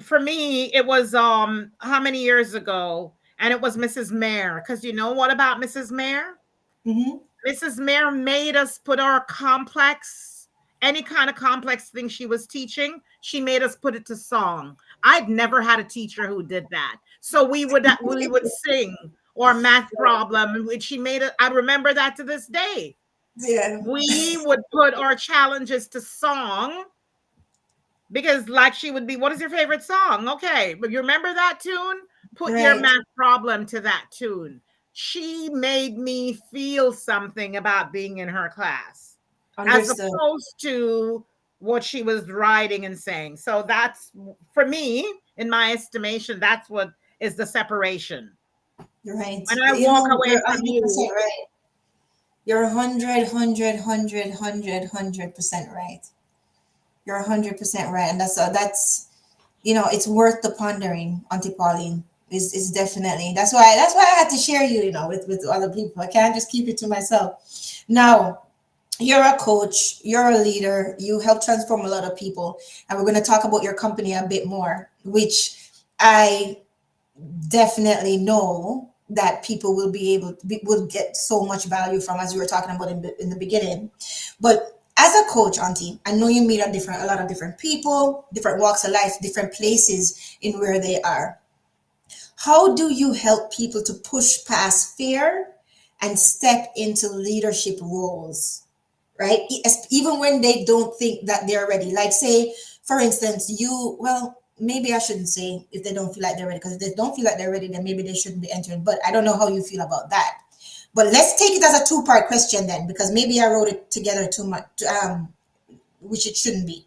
For me, it was how many years ago? And it was Mrs. Mayer. Because you know what about Mrs. Mayer? Mm-hmm. Mrs. Mayer made us put our complex, any kind of complex thing she was teaching, she made us put it to song. I'd never had a teacher who did that. So we would sing or math problem, which she made it. I remember that to this day. Yeah. We would put our challenges to song because, like, she would be, what is your favorite song? Okay, but you remember that tune? Put your Right. math problem to that tune. She made me feel something about being in her class as Understood. opposed to what she was writing and saying. So that's, for me, in my estimation, that's what is the separation. You're right. When I walk away You're from you, 100% right. You're 100% right. You're 100% right. And that's it's worth the pondering, Auntie Pauline. Is definitely that's why I had to share you, with other people. I can't just keep it to myself. Now, you're a coach, you're a leader, you help transform a lot of people. And we're going to talk about your company a bit more, which I definitely know that people will get so much value from, as you were talking about in the beginning. But as a coach, Auntie, I know you meet a lot of different people, different walks of life, different places in where they are. How do you help people to push past fear and step into leadership roles, right? Even when they don't think that they're ready. Like, say, for instance, well, maybe I shouldn't say if they don't feel like they're ready, because if they don't feel like they're ready, then maybe they shouldn't be entering. But I don't know how you feel about that. But let's take it as a two-part question then, because maybe I wrote it together too much, which it shouldn't be.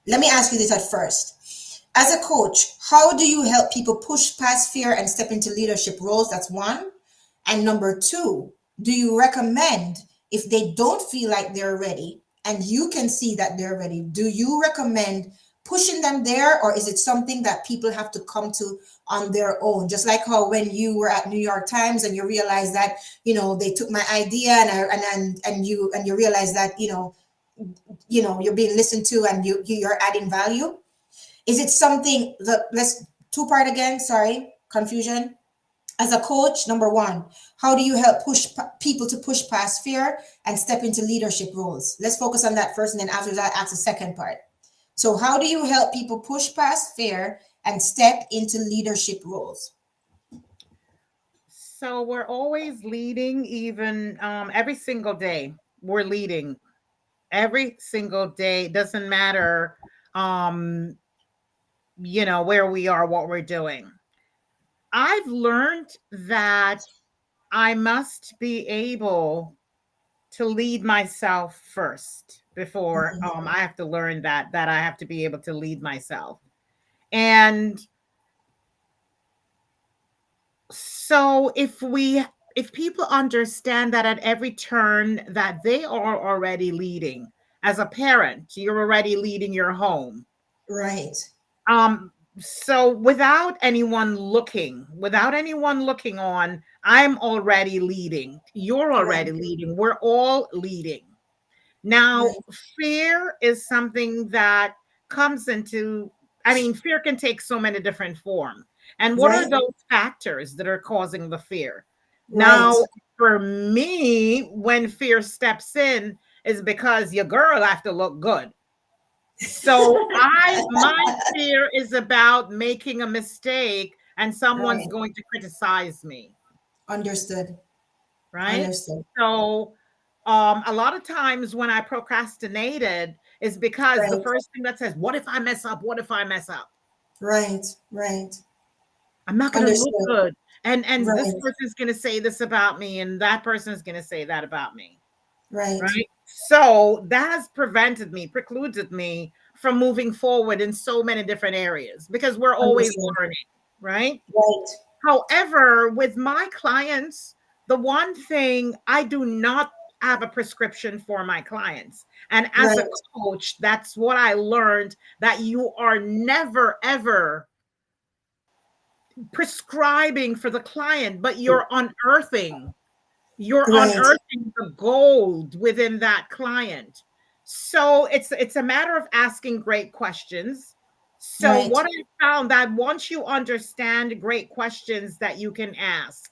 Let me ask you this at first. As a coach, how do you help people push past fear and step into leadership roles? That's one. And number two, do you recommend, if they don't feel like they're ready and you can see that they're ready, do you recommend pushing them there, or is it something that people have to come to on their own? Just like how when you were at New York Times and you realized that, they took my idea, and you realize that, you're being listened to, and you're adding value. Is it something that, let's two part again, sorry, confusion. As a coach, number one, how do you help people to push past fear and step into leadership roles? Let's focus on that first, and then after that, ask the second part. So, how do you help people push past fear and step into leadership roles? So we're always leading, even every single day. We're leading every single day. Doesn't matter, um, where we are, what we're doing. I've learned that I must be able to lead myself first before Mhm. I have to learn that I have to be able to lead myself. And so if people understand that at every turn that they are already leading, as a parent, you're already leading your home. Right, Um so without anyone looking on, I'm already leading. You're right, already leading. We're all leading. Now, right, fear is something that comes into, I mean, fear can take so many different forms. And what are right, those factors that are causing the fear? right, Now, for me, when fear steps in, is because your girl have to look good. So my fear is about making a mistake and someone's right. going to criticize me, Understood, right? understood. So a lot of times when I procrastinated is because the Right, first thing that says, what if I mess up? What if I mess up? right, right. I'm not going to look Understood. good. And this Right, person's going to say this about me and that person's going to say that about me, right. right? So that has precluded me from moving forward in so many different areas because we're always Understood. learning, right? Right, However, with my clients, the one thing I do not have a prescription for my clients. And as a right, coach, that's what I learned, that you are never, ever prescribing for the client, but you're right, unearthing the gold within that client. So it's a matter of asking great questions. So right, what I found, that once you understand great questions that you can ask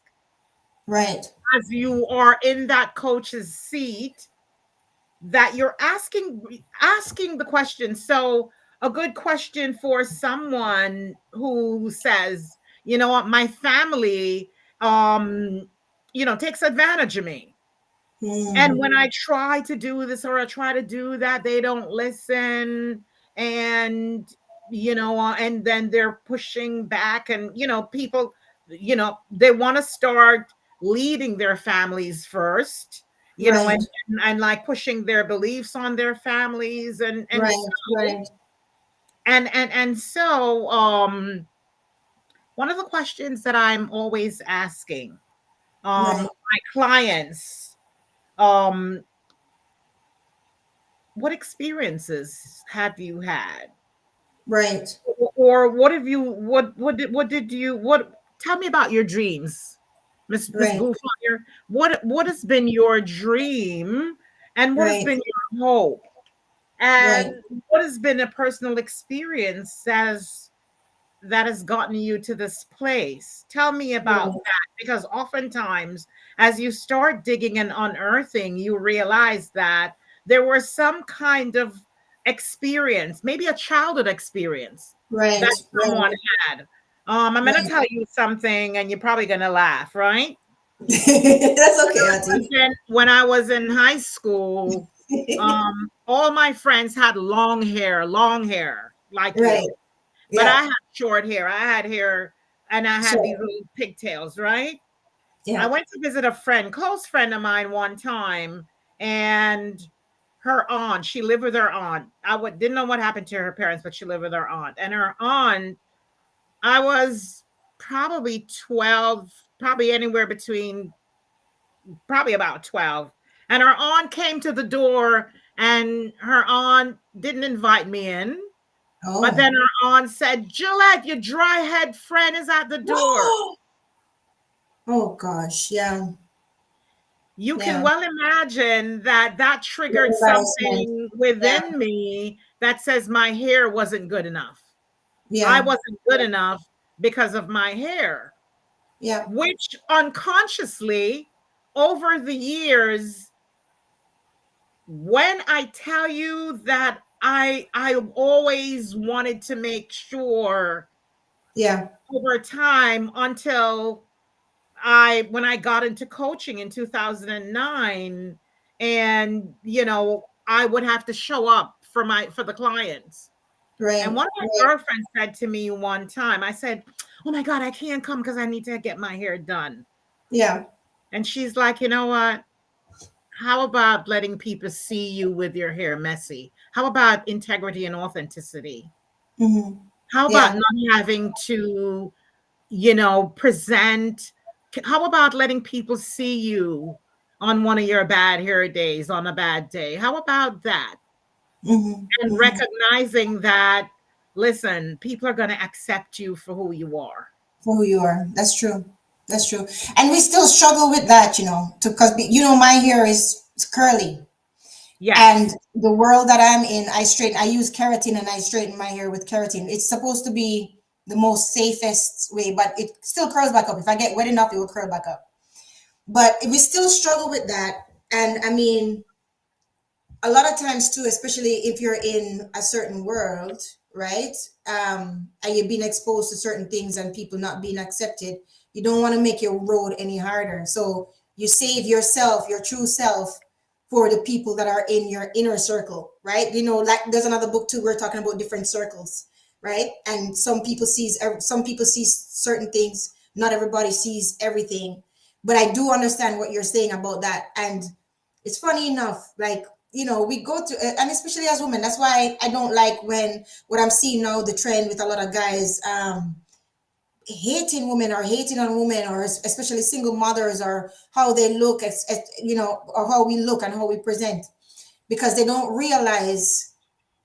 right, as you are in that coach's seat, that you're asking the question. So a good question for someone who says, you know what, my family takes advantage of me, and mm, when I try to do this or I try to do that, they don't listen. And, and then they're pushing back. And, people, they want to start leading their families first, right, and like pushing their beliefs on their families. right, right, And so one of the questions that I'm always asking right, my clients, um, what experiences have you had, right, or what have you what did you what tell me about your dreams, Miss right, Bluefire. What has been your dream, and what has right, been your hope, and right, what has been a personal experience that has gotten you to this place? Tell me about right, that, because oftentimes, as you start digging and unearthing, you realize that there was some kind of experience, maybe a childhood experience right, that someone right, had. I'm going to right. tell you something, and you're probably going to laugh, right? That's okay, Auntie. When I was in high school, all my friends had long hair like Right, you. But yeah, I had short hair. I had hair, and I had these sure, little pigtails, right? I yeah, went to visit a friend, close friend of mine one time, and her aunt. She lived with her aunt. Didn't know what happened to her parents, but she lived with her aunt. And her aunt, I was probably 12, probably anywhere between, probably about 12. And her aunt came to the door, and her aunt didn't invite me in. But then Oh. her aunt said, Gillette, your dry head friend is at the door. Oh gosh, yeah, You can yeah. well imagine that that The triggered embarrassment. something Yeah, within me that says my hair wasn't good enough. I yeah, wasn't good enough because of my hair, yeah, which unconsciously over the years, when I tell you that I always wanted to make sure yeah. over time until I when I got into coaching in 2009, and I would have to show up for the clients. And Right, one of my right. girlfriends said to me one time, I said, "Oh my God, I can't come because I need to get my hair done." Yeah. And she's like, "You know what? How about letting people see you with your hair messy? How about integrity and authenticity? Mm-hmm. How about Yeah. not having to, present? How about letting people see you on one of your bad hair days, on a bad day? How about that? Mm-hmm. And Mm-hmm. recognizing that, listen, people are going to accept you for who you are." For who you are. That's true. That's true. And we still struggle with that, because my hair is curly. And Yes. the world that I'm in, I use keratin and I straighten my hair with keratin. It's supposed to be the most safest way, but it still curls back up. If I get wet enough, it will curl back up. But we still struggle with that. And I mean, a lot of times too, especially if you're in a certain world, right? And you've been exposed to certain things and people not being accepted, you don't want to make your road any harder. So you save yourself, your true self, for the people that are in your inner circle, right? Like there's another book too, we're talking about different circles, right? And some people see certain things, not everybody sees everything. But I do understand what you're saying about that. And it's funny enough, like, we go to, and especially as women, that's why I don't like when what I'm seeing now, the trend with a lot of guys, hating women or hating on women, or especially single mothers, or how they look, or how we look and how we present, because they don't realize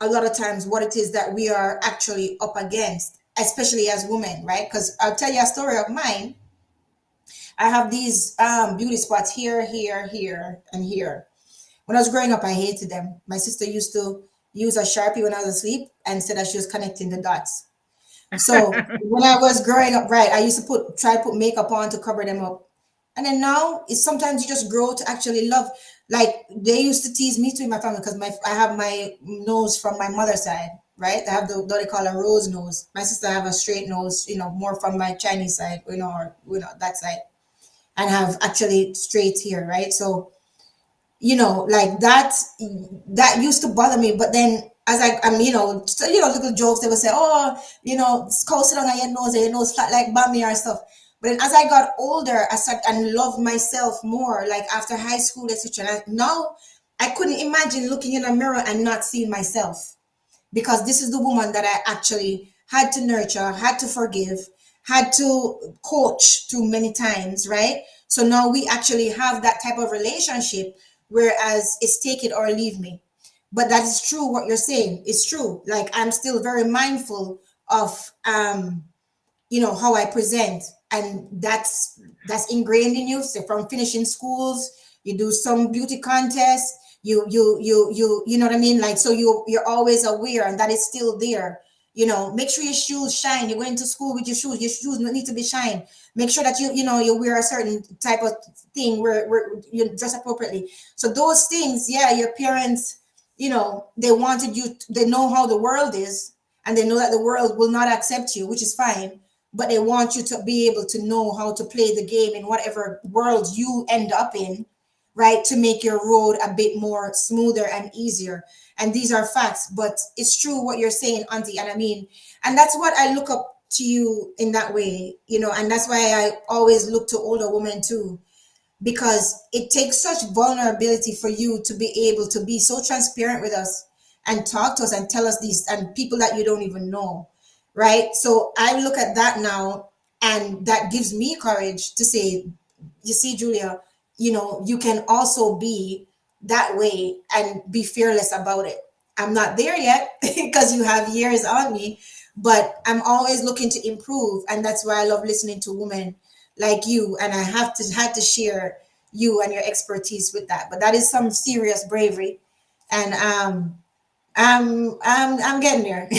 a lot of times what it is that we are actually up against, especially as women, right? Because I'll tell you a story of mine. I have these beauty spots here, here, here, and here. When I was growing up, I hated them. My sister used to use a Sharpie when I was asleep and said that she was connecting the dots. So when I was growing up, right, I used to try to put makeup on to cover them up. And then now it's sometimes you just grow to actually love. Like they used to tease me too in my family because I have my nose from my mother's side, right? I have what they call a rose nose. My sister have a straight nose, more from my Chinese side, or that side, and have actually straight here, right? So like that used to bother me. But then as I'm, so, little jokes, they would say, oh, sit on your nose flat like Bambi or stuff. But then as I got older, I started and loved myself more, like after high school, etc. Now I couldn't imagine looking in a mirror and not seeing myself, because this is the woman that I actually had to nurture, had to forgive, had to coach too many times, right? So now we actually have that type of relationship, whereas it's take it or leave me. But that is true. What you're saying is true. Like I'm still very mindful of how I present, and that's ingrained in you. So from finishing schools, you do some beauty contest, you know what I mean, like, so you're always aware, and that is still there. Make sure your shoes shine. You're going to school with your shoes need to be shine. Make sure that you wear a certain type of thing where you dress appropriately. So those things, yeah, your parents, they wanted you, they know how the world is, and they know that the world will not accept you, which is fine, but they want you to be able to know how to play the game in whatever world you end up in, right? To make your road a bit more smoother and easier. And these are facts, but it's true what you're saying, Auntie. And I mean, and that's what I look up to you in that way, and that's why I always look to older women too, because it takes such vulnerability for you to be able to be so transparent with us and talk to us and tell us these, and people that you don't even know, right? So I look at that now, and that gives me courage to say, you see, Julia, you can also be that way and be fearless about it. I'm not there yet because you have years on me, but I'm always looking to improve. And that's why I love listening to women like you. And I had to share you and your expertise with that. But that is some serious bravery. And I'm getting there.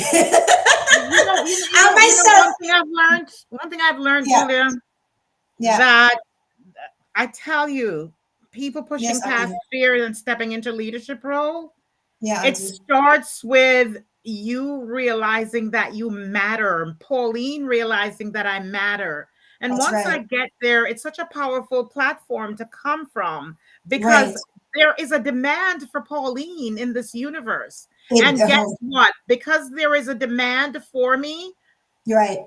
I myself, One thing I've learned, yeah, Julia, yeah, that I tell you, people yes, pushing past auntie, fear and stepping into leadership role, yeah, it auntie, starts with you realizing that you matter, Pauline realizing that I matter. And that's once I right, get there, it's such a powerful platform to come from right. because there is a demand for Pauline in this universe. It, And guess what? Because there is a demand for me, you're right,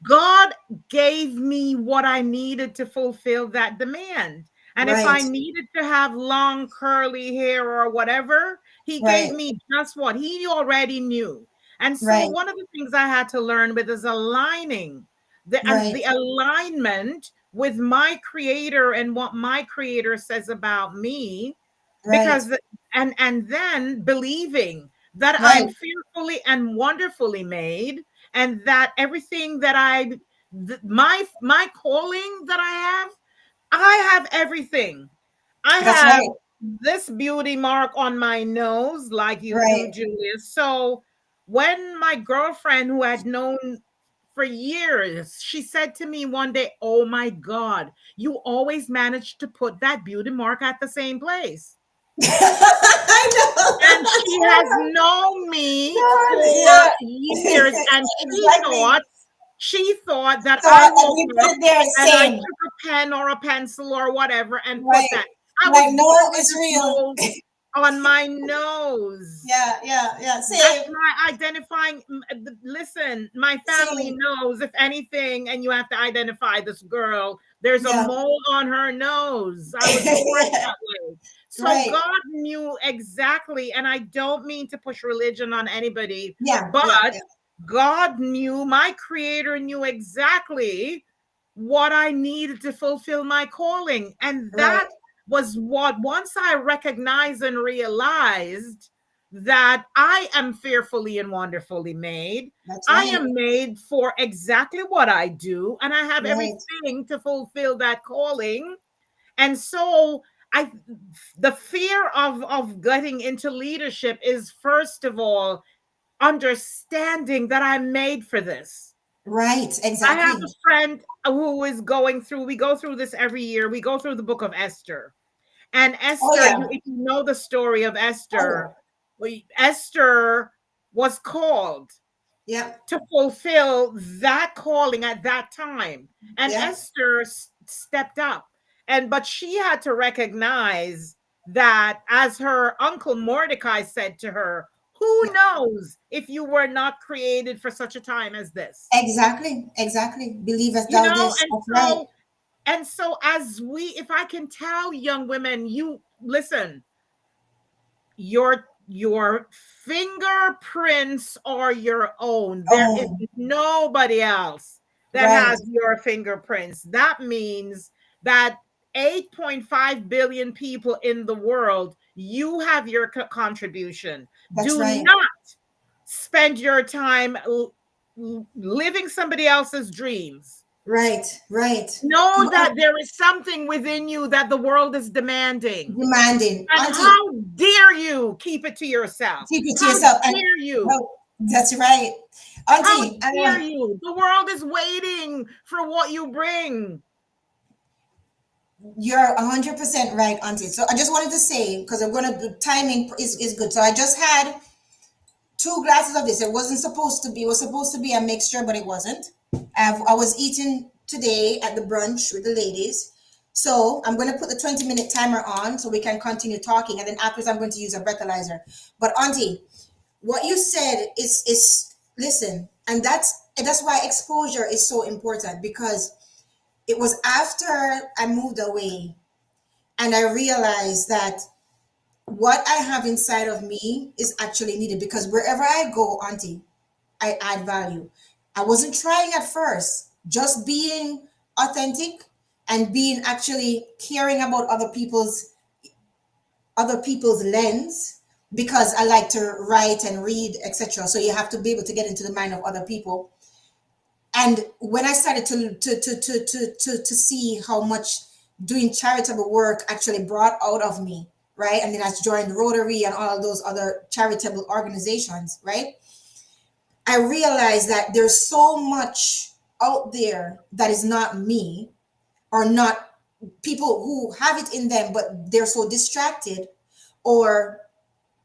God gave me what I needed to fulfill that demand. And if I right, needed to have long curly hair or whatever, he gave right, me just what he already knew. And so right, one of the things I had to learn with is aligning right, the alignment with my creator and what my creator says about me, right, because and then believing that I'm right. fearfully and wonderfully made, and that everything that my calling that I have everything. I That's have right, this beauty mark on my nose like you do, right. Julius. So when my girlfriend, who had known for years, she said to me one day, "Oh my God, you always manage to put that beauty mark at the same place." I And know. she has known me for Yeah, years, and exactly. she thought that So I and woke we up put it there and I same, took a pen or a pencil or whatever and put right? that. I was Like, born no, with it's this real. mole on my nose. Yeah, yeah, yeah. That's Same, my identifying. Listen, my family same. knows if anything, and you have to identify this girl. There's a Yeah, mole on her nose. I was born yeah, that way. So right. God knew exactly, and I don't mean to push religion on anybody, Yeah, but yeah, yeah. God knew, my creator knew exactly what I needed to fulfill my calling. And Right. that was what, once I recognized and realized that I am fearfully and wonderfully made. That's I right. am made for exactly what I do, and I have Right. everything to fulfill that calling. And so I the fear of getting into leadership is, first of all, understanding that I'm made for this. Right. I have a Exactly. friend who is going through, we go through this every year. We go through the book of Esther. And Oh Esther, yeah. if you know the story of Oh Esther, Esther was called yeah. to fulfill that calling at that time. And Yeah. Esther stepped up. But she had to recognize that, as her uncle Mordecai said to her, Yeah. who knows if you were not created for such a time as this? Exactly. Exactly. Believe as You thou know, this. That's right. and so as we, if I can tell young women, you listen, your fingerprints are your own. There is Oh, nobody else that right. has your fingerprints. That means that 8.5 billion people in the world, you have your contribution. That's Do right. not spend your time living somebody else's dreams. Right. Right. Know Come that on. there is something within you that the world is demanding. Demanding. And Auntie, how dare you keep it to yourself? keep it to How yourself. And dare you? no, that's right. How Auntie, dare you? The world is waiting for what you bring. you're 100% right, Auntie. So I just wanted to say, because I'm gonna the timing is good. So I just had two glasses of this. It wasn't supposed to be. It was supposed to be a mixture, but it wasn't. I was eating today at the brunch with the ladies. So I'm going to put the 20-minute timer on so we can continue talking. And then afterwards, I'm going to use a breathalyzer. But Auntie, what you said is listen, and that's why exposure is so important, because it was after I moved away And I realized that what I have inside of me is actually needed, because wherever I go, Auntie, I add value. I wasn't trying at first, just being authentic and being actually caring about other people's lens, because I like to write and read, etc. So you have to be able to get into the mind of other people. And when I started to see how much doing charitable work actually brought out of me, right? And then I joined Rotary and all of those other charitable organizations, right? I realized that there's so much out there that is not me, or not people who have it in them, but they're so distracted, or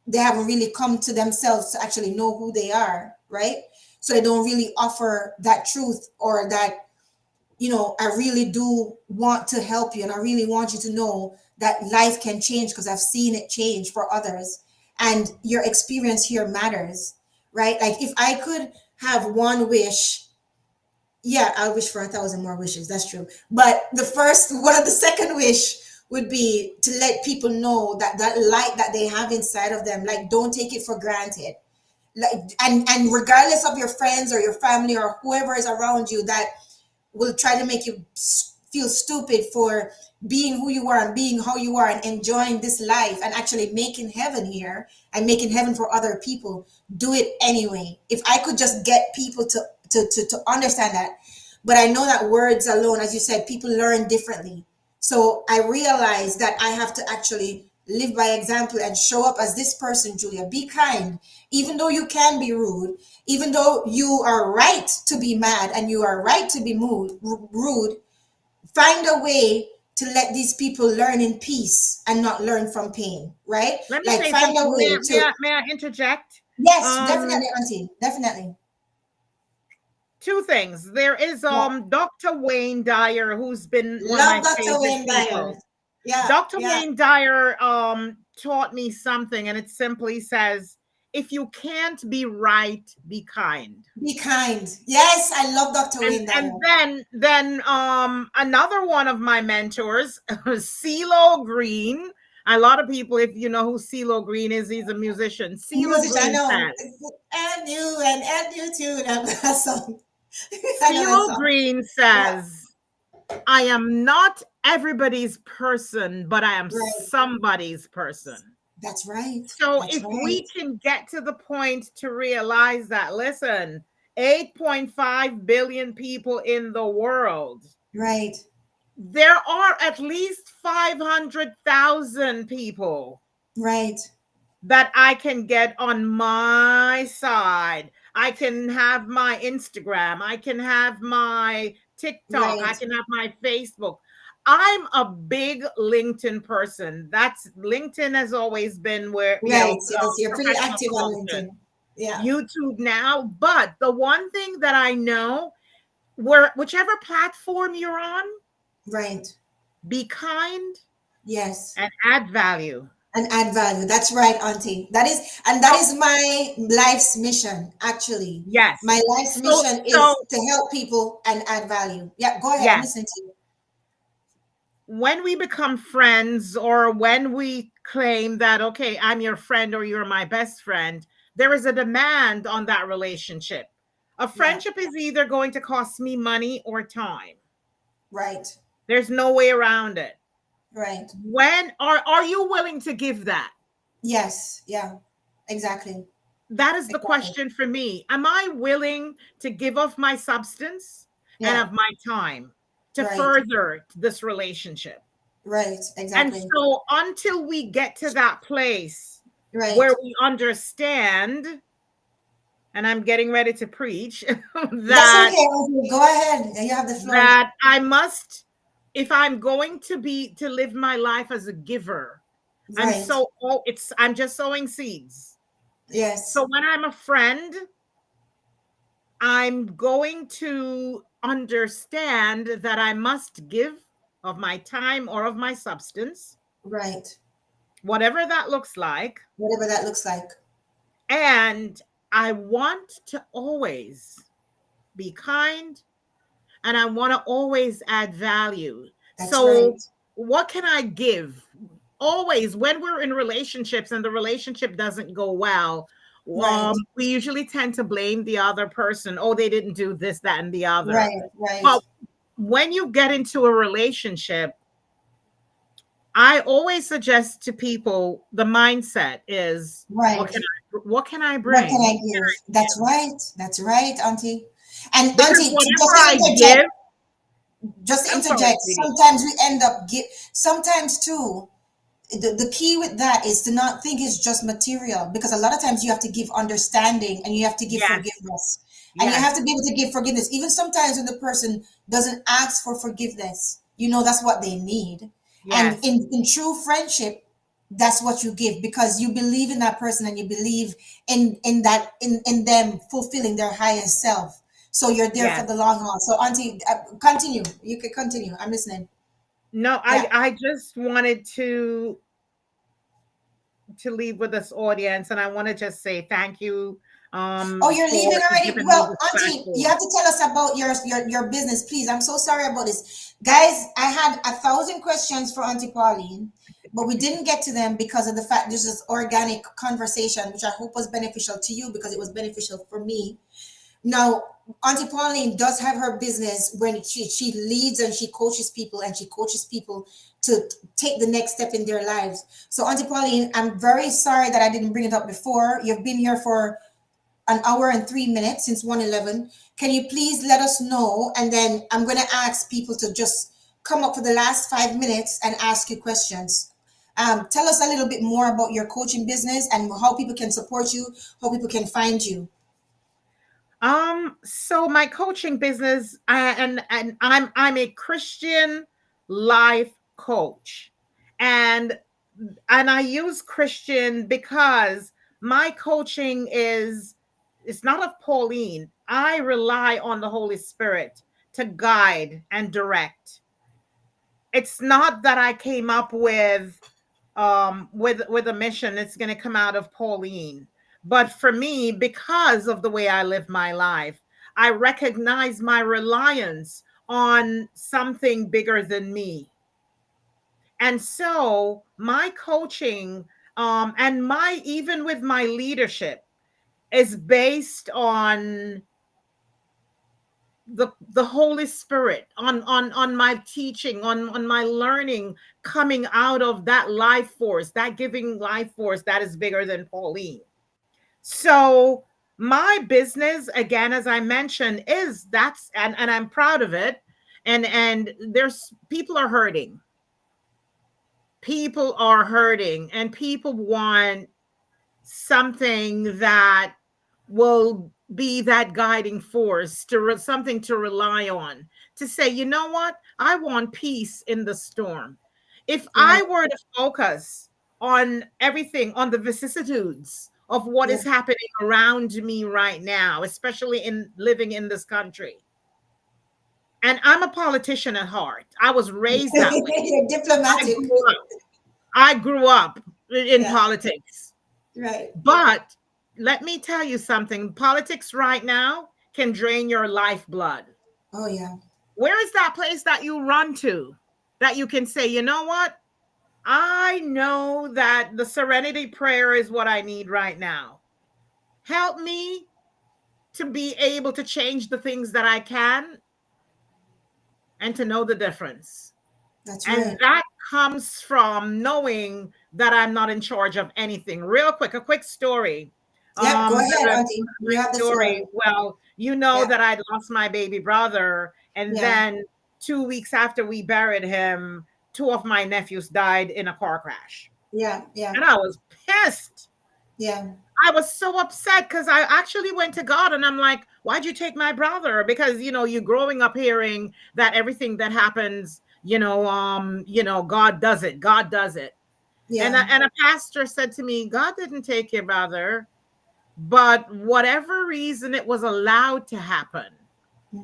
they haven't really come to themselves to actually know who they are, right? So they don't really offer that truth, or that, I really do want to help you, and I really want you to know that life can change, because I've seen it change for others, and your experience here matters, right? Like, if I could have one wish, yeah, I wish for 1,000 more wishes. That's true. But the second wish would be to let people know that that light that they have inside of them, like, don't take it for granted. Like, and regardless of your friends or your family or whoever is around you that will try to make you feel stupid for being who you are and being how you are and enjoying this life and actually making heaven here and making heaven for other people, do it anyway. If I could just get people to understand that. But I know that words alone, as you said, people learn differently. So I realized that I have to actually live by example and show up as this person, Julia. Be kind, even though you can be rude, even though you are right to be mad and you are right to be rude. Find a way to let these people learn in peace and not learn from pain, right? Let me Like, say find a something. way to, May I interject? yes, Um, definitely, Auntie, definitely. Two things. There is Yeah. Dr. Wayne Dyer, who's been one of Love my Dr. favorite Wayne Dyer. people. Yeah, Dr. yeah. Wayne Dyer taught me something, and it simply says, if you can't be right, be kind. Be kind. Yes, I love Dr. And Wayne and Dyer. then another one of my mentors, CeeLo Green. A lot of people, if you know who CeeLo Green is, he's a musician. CeeLo Music, I Green know. says, And you too. That song. I know that CeeLo song. Green Yeah, says, I am not everybody's person, but I am right. somebody's person. That's right. So That's if right. we can get to the point to realize that, listen, 8.5 billion people in the world, Right. there are at least 500,000 people Right. that I can get on my side. I can have my Instagram. I can have my TikTok. I Right. can have my Facebook. I'm a big LinkedIn person. That's LinkedIn has always been where, Right. Yes, you're pretty professional active on promotion. LinkedIn. Yeah. YouTube now. But the one thing that I know, whichever platform you're on, Right. be kind Yes. and add value. And add value. That's right, Auntie. That is my life's mission, actually. Yes. My life's So, mission so is to help people and add value. Yeah, go ahead. I'm yes. listening to you. When we become friends, or when we claim that, okay, I'm your friend or you're my best friend, there is a demand on that relationship. A Yeah. friendship is either going to cost me money or time. Right. There's no way around it. Right. When are you willing to give that? Yes. Yeah. Exactly. That is the Exactly. question for me. Am I willing to give of my substance and Yeah. of my time to Right. further this relationship? Right. And Exactly. so until we get to that place Right. where we understand, and I'm getting ready to preach, That's that okay, Auntie. Go ahead. You have the floor. I must, if I'm going to live my life as a giver, Right. I'm just sowing seeds. Yes. So when I'm a friend, I'm going to understand that I must give of my time or of my substance, Right. whatever that looks like. Whatever that looks like. And I want to always be kind, and I want to always add value. That's So right. what can I give? Always, when we're in relationships and the relationship doesn't go well, Right, we usually tend to blame the other person. Oh, they didn't do this, that, and the other. right, right, But when you get into a relationship, I always suggest to people the mindset is right. what can I What can bring? I What can give? I That's give? right. That's right, Auntie. And Because Auntie, whatever just to I interject, give, just to I'm sorry, interject, sweetie. sometimes we end up give. Sometimes too, the key with that is to not think it's just material, because a lot of times you have to give understanding and you have to give Yes, forgiveness, and you have to yes, be able to give forgiveness even sometimes when the person doesn't ask for forgiveness. That's what they need. And yes, in true friendship, that's what you give, because you believe in that person and you believe in them fulfilling their highest self. So you're there for yes. the long haul. So Auntie, continue. You can continue. I'm listening. No, Yeah. I just wanted to leave with this audience, and I want to just say thank you Oh, you're for leaving already? giving me Well, this Auntie, you platform. have to tell us about your business, please. I'm so sorry about this. Guys, I had 1,000 questions for Auntie Pauline, but we didn't get to them because of the fact this is organic conversation, which I hope was beneficial to you because it was beneficial for me. Now, Auntie Pauline does have her business when she leads and she coaches people, and she coaches people to take the next step in their lives. So, Auntie Pauline, I'm very sorry that I didn't bring it up before. You've been here for an hour and 3 minutes since 1:11. Can you please let us know? And then I'm going to ask people to just come up for the last 5 minutes and ask you questions. Tell us a little bit more about your coaching business and how people can support you, how people can find you. So my coaching business, and I'm a Christian life coach, and I use Christian because my coaching is it's not of Pauline. I rely on the Holy Spirit to guide and direct. It's not that I came up with a mission. It's going to come out of Pauline. But for me, because of the way I live my life, I recognize my reliance on something bigger than me. And so my coaching, and my even with my leadership, is based on the Holy Spirit, on my teaching, on my learning, coming out of that life force, that giving life force that is bigger than Pauline. So my business, again, as I mentioned, is that's and I'm proud of it. And there's people are hurting. People are hurting, and people want something that will be that guiding force something to rely on, to say, you know what, I want peace in the storm. If Right. I were to focus on everything, on the vicissitudes of what Yeah. is happening around me right now, especially in living in this country, and I'm a politician at heart, I was raised that way. You're i diplomatic. grew up I grew up in Yeah. politics. Right. But let me tell you something, politics right now can drain your lifeblood. Oh, yeah. Where is that place that you run to that you can say, you know what? I know that the serenity prayer is what I need right now. Help me to be able to change the things that I can and to know the difference. That's And right. that comes from knowing that I'm not in charge of anything. Real quick, a quick story. Yep. Go ahead, My Auntie. You have the story. floor. Well, you know Yeah. that I lost my baby brother, and Yeah. then 2 weeks after we buried him, two of my nephews died in a car crash, Yeah. Yeah. and I was pissed. Yeah. I was so upset because I actually went to God and I'm like, why'd you take my brother? Because you're growing up hearing that everything that happens, God does it. God does it. And Yeah. a pastor said to me, God didn't take your brother, but whatever reason it was allowed to happen.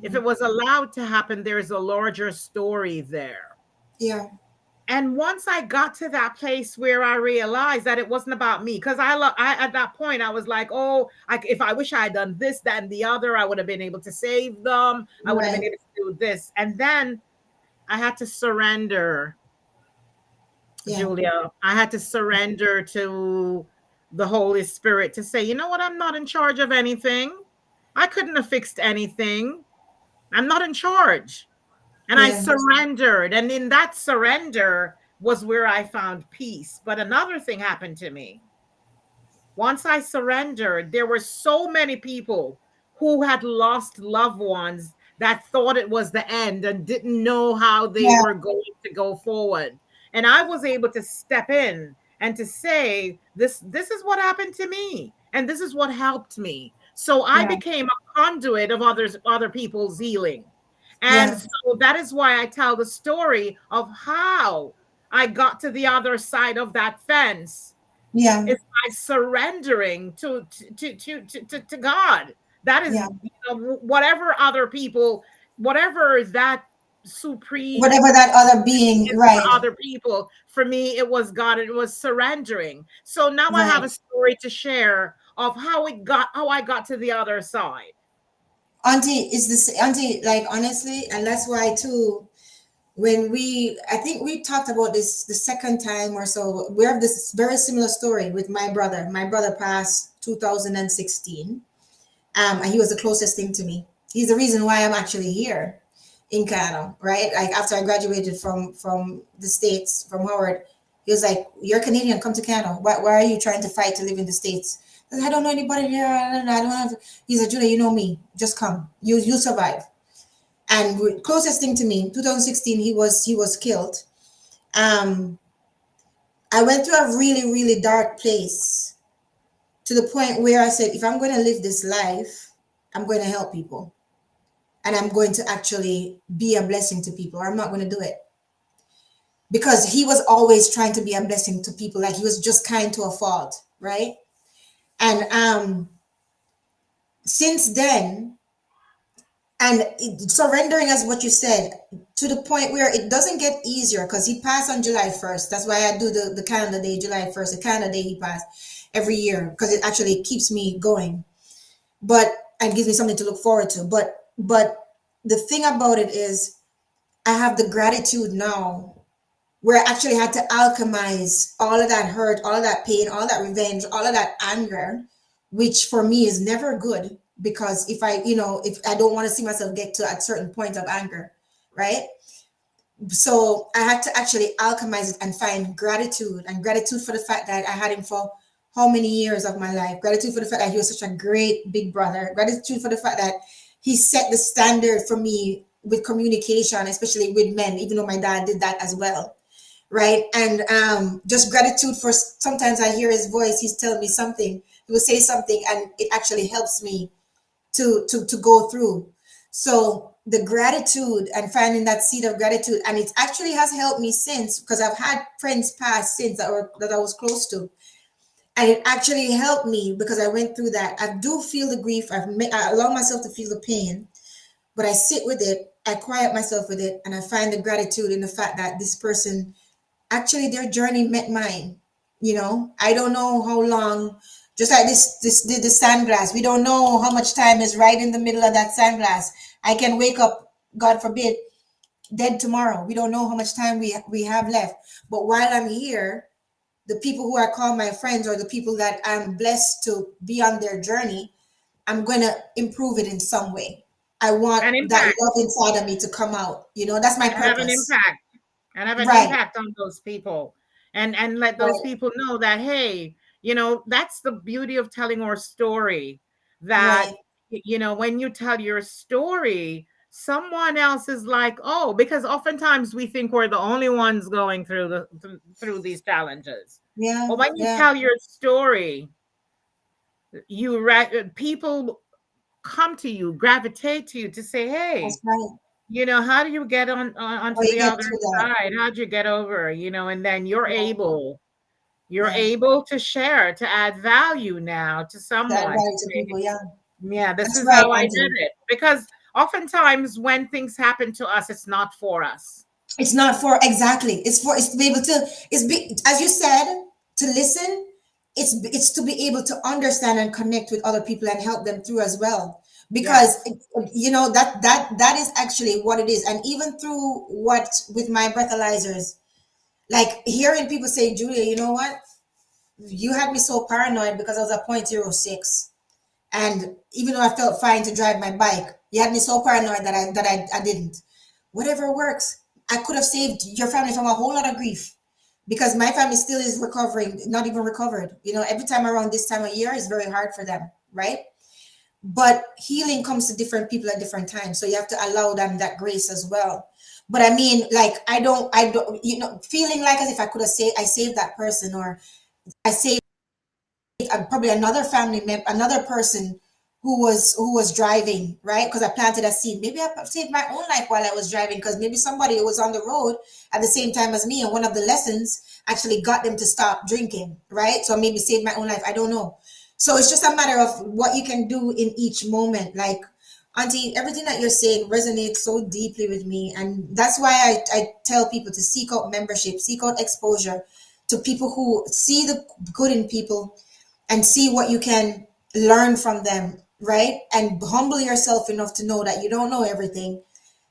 If Hmm. it was allowed to happen, there's a larger story there. Yeah. And once I got to that place where I realized that it wasn't about me, because I at that point I was like, oh, if I wish I had done this, that, and the other, I would have been able to save them. I would have been Right. able to do this, and then I had to surrender Yeah. Julia. I had to surrender to the Holy Spirit to say, you know what? I'm not in charge of anything. I couldn't have fixed anything. I'm not in charge. And I Yeah. surrendered. And in that surrender was where I found peace. But another thing happened to me. Once I surrendered, there were so many people who had lost loved ones that thought it was the end and didn't know how they Yeah. were going to go forward. And I was able to step in and to say, this is what happened to me, and this is what helped me. So I Yeah. became a conduit of other people's healing. And Yeah. so that is why I tell the story of how I got to the other side of that fence Yeah. is by surrendering to God. That is, Yeah. whatever other people, whatever that supreme Whatever that other being, is for right. other people, for me it was God. It was surrendering. So now I have Right. a story to share of how I got to the other side. Auntie is this auntie, like honestly, and that's why too, when I think we talked about this the second time or so, we have this very similar story with my brother. My brother passed 2016. And he was the closest thing to me. He's the reason why I'm actually here in Canada, right? Like after I graduated from the States, from Howard, he was like, "You're Canadian, come to Canada. Why are you trying to fight to live in the States?" I said, "I don't know anybody here. I don't have." He's like, "Julia, you know me. Just come. You survive." And closest thing to me, 2016, he was killed. Um, I went through a really really dark place to the point where I said, if I'm going to live this life, I'm going to help people and I'm going to actually be a blessing to people, or I'm not going to do it. Because he was always trying to be a blessing to people, like he was just kind to a fault, right? And since then, and surrendering as what you said, to the point where it doesn't get easier because he passed on July 1st. That's why I do the calendar day, July 1st, the calendar day he passed every year because it actually keeps me going, but and gives me something to look forward to. But the thing about it is I have the gratitude now where I actually had to alchemize all of that hurt, all of that pain, all that revenge, all of that anger, which for me is never good because if I don't want to see myself get to a certain point of anger, right? So I had to actually alchemize it and find gratitude, and gratitude for the fact that I had him for how many years of my life, gratitude for the fact that he was such a great big brother, gratitude for the fact that he set the standard for me with communication, especially with men, even though my dad did that as well, right? And just gratitude for sometimes I hear his voice, he's telling me something, he will say something and it actually helps me to go through. So the gratitude and finding that seed of gratitude, and it actually has helped me since, because I've had friends pass since that I was close to, and it actually helped me because I went through that. I do feel the grief. I allow myself to feel the pain, but I sit with it. I quiet myself with it, and I find the gratitude in the fact that this person actually their journey met mine. I don't know how long. Just like this the sandglass, we don't know how much time is right in the middle of that sandglass. I can wake up, God forbid, dead tomorrow. We don't know how much time we have left. But while I'm here, the people who I call my friends, or the people that I'm blessed to be on their journey, I'm going to improve it in some way. I want And that impact, love inside of me to come out. That's my and have an purpose. impact, and have an Right. impact on those people, and let those Right. people know that, hey, that's the beauty of telling our story, that Right. when you tell your story, someone else is like, oh, because oftentimes we think we're the only ones going through through these challenges. Yeah. But when you Yeah. tell your story, people come to you, gravitate to you to say, That's hey, right. how do you get How onto you the get other through that? side? How'd you get over? And then Yeah. you're Yeah. able to share, to add value now to That someone. To value to say, people. Yeah. yeah, this That's is right, how I did Auntie. it. Because oftentimes when things happen to us, it's not for us. It's not for exactly. It's to be able to. As you said, to listen. It's to be able to understand and connect with other people and help them through as well. Because Yes. that is actually what it is. And even through what with my breathalyzers, Like hearing people say, Julia, you know what? You had me so paranoid because I was a point zero 0.06. And even though I felt fine to drive my bike, you had me so paranoid that I didn't. Whatever works. I could have saved your family from a whole lot of grief because my family still is recovering, not even recovered. You know, every time around this time of year is very hard for them, right? But healing comes to different people at different times. So you have to allow them that grace as well. But I mean, like, I don't, feeling like as if I could have saved, I saved that person, or I saved probably another family member, another person who was driving, right? Because I planted a seed. Maybe I saved my own life while I was driving, because maybe somebody was on the road at the same time as me, and one of the lessons actually got them to stop drinking, right? So maybe saved my own life. I don't know. So it's just a matter of what you can do in each moment. Like, Auntie, everything that you're saying resonates so deeply with me. And that's why I tell people to seek out membership, seek out exposure to people who see the good in people and see what you can learn from them, right? And humble yourself enough to know that you don't know everything.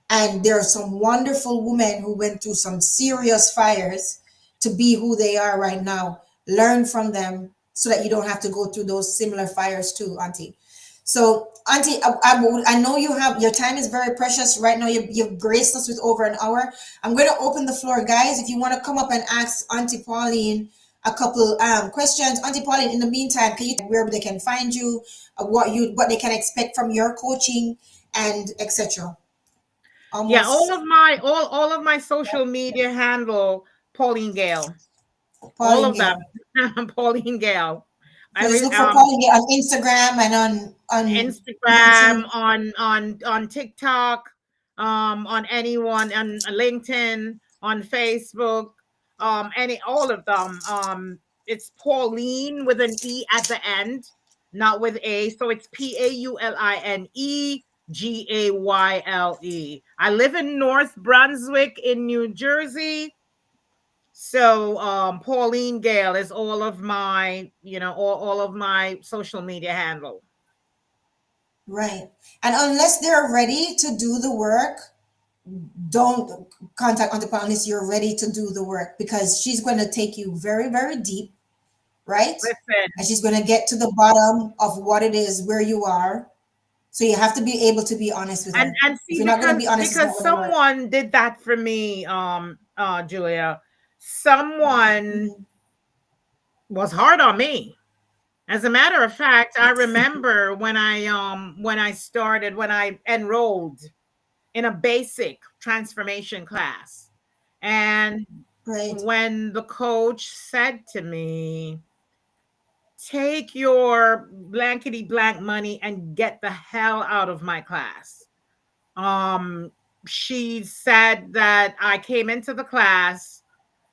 And there are some wonderful women who went through some serious fires to be who they are right now. Learn from them so that you don't have to go through those similar fires too, Auntie. So, Auntie, I know you have your time is very precious right now. You've graced us with over an hour. I'm going to open the floor, guys. If you want to come up and ask Auntie Pauline a couple questions, Auntie Pauline. In the meantime, can you tell where they can find you, what they can expect from your coaching, and etc. Yeah, all Almost of my all of my social media handle Pauline Gayle. All Pauline of them. Gayle. Pauline Gayle. So just Every look for Pauline Gayle on Instagram and on Instagram, LinkedIn. on TikTok, on anyone on LinkedIn, on Facebook, any all of them. It's Pauline with an E at the end, not with A. So it's PaulineGayle. I live in North Brunswick in New Jersey. So Pauline Gayle is all of my, all of my social media handle. Right. And unless they're ready to do the work, don't contact Auntie Pauline unless you're ready to do the work, because she's going to take you very, very deep, right? Listen, And she's going to get to the bottom of what it is, where you are. So you have to be able to be honest with her. and If see, you're not going to be honest, it's not because going to work. someone did that for me, Julia. Someone Mhm. was hard on me. As a matter of fact, I remember when I started, when I enrolled in a basic transformation class, and Right. when the coach said to me, take your blankety blank money and get the hell out of my class. Um, she said that I came into the class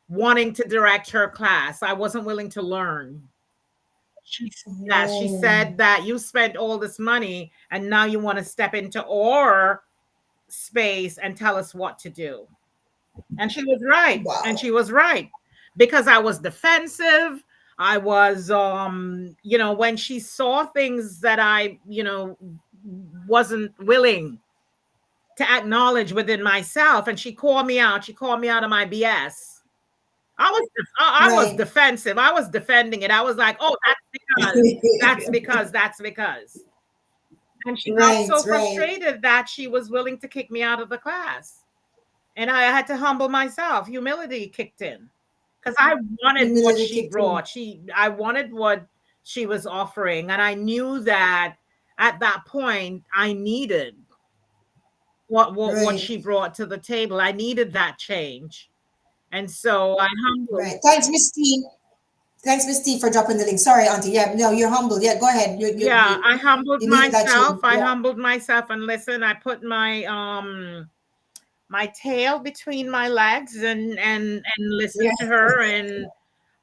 wanting to direct her class. I wasn't willing to learn. She Oh, said that you spent all this money and now you want to step into our space and tell us what to do. And she was right. And wow. she was right, because I was defensive. I was when she saw things that I, wasn't willing to acknowledge within myself, and she called me out. She called me out of my BS. I was Right. defensive. I was defending it. I was like, "Oh, that's because." And she got Right, so right. frustrated that she was willing to kick me out of the class. And I had to humble myself. Humility kicked in, because I wanted what Humility she kicked in. brought. I wanted what she was offering, and I knew that at that point I needed what Right, she brought to the table. I needed that change. And so I humbled. right. Thanks, Miss T. Thanks, Miss T, for dropping the link. Sorry, Auntie. Yeah, no, you're humble. Yeah, go ahead. Yeah, I humbled You needed that myself. change. I Yeah, humbled myself, and listen, I put my tail between my legs and yeah, listened to her, and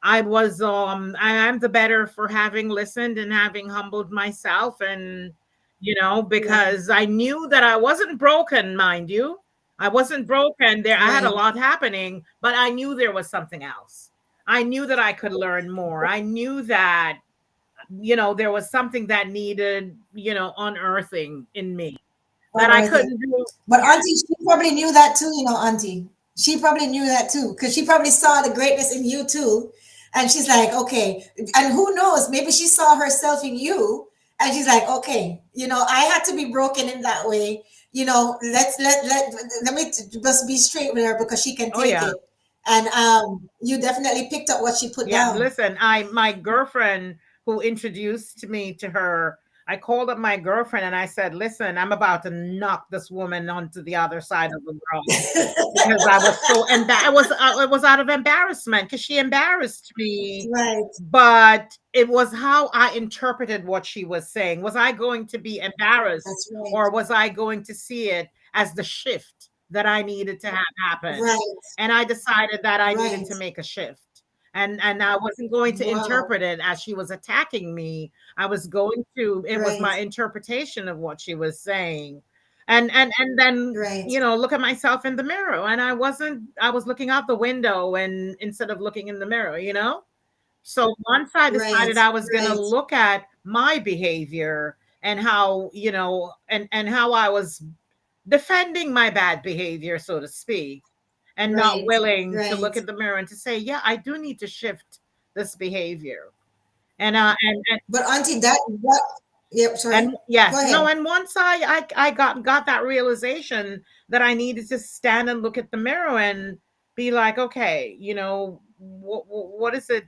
I am the better for having listened and having humbled myself, and yeah. because I knew that I wasn't broken, mind you. I wasn't broken. There I had a Right, lot happening, but I knew there was something else. I knew that I could learn more. I knew that there was something that needed, unearthing in me that I unearthing. couldn't do. But Auntie, she probably knew that too, Auntie. She probably knew that too, because she probably saw the greatness in you too. And she's like, okay. And who knows? Maybe she saw herself in you and she's like, okay, I had to be broken in that way. Let me just be straight with her because she can Oh take yeah. it. And you definitely picked up what she put Yeah, down. listen, I my girlfriend who introduced me to her, I called up my girlfriend and I said, "Listen, I'm about to knock this woman onto the other side of the world." Because I was so it was out of embarrassment because she embarrassed me, Right. but it was how I interpreted what she was saying. Was I going to be embarrassed, That's right. or was I going to see it as the shift that I needed to have happen? Right. And I decided that I needed Right. to make a shift. And I wasn't going to Wow. interpret it as she was attacking me. I was going to, it was Right. my interpretation of what she was saying. And then, Right. look at myself in the mirror. And I was looking out the window and instead of looking in the mirror. So once I Right. decided I was going to Right. look at my behavior and how, and how I was defending my bad behavior, so to speak, and not Right. willing to Right. look in the mirror and to say, yeah, I do need to shift this behavior. But auntie, that what? Yep. Sorry. And yes, Go no, ahead. and once I got that realization that I needed to stand and look at the mirror and be like, okay, what is it?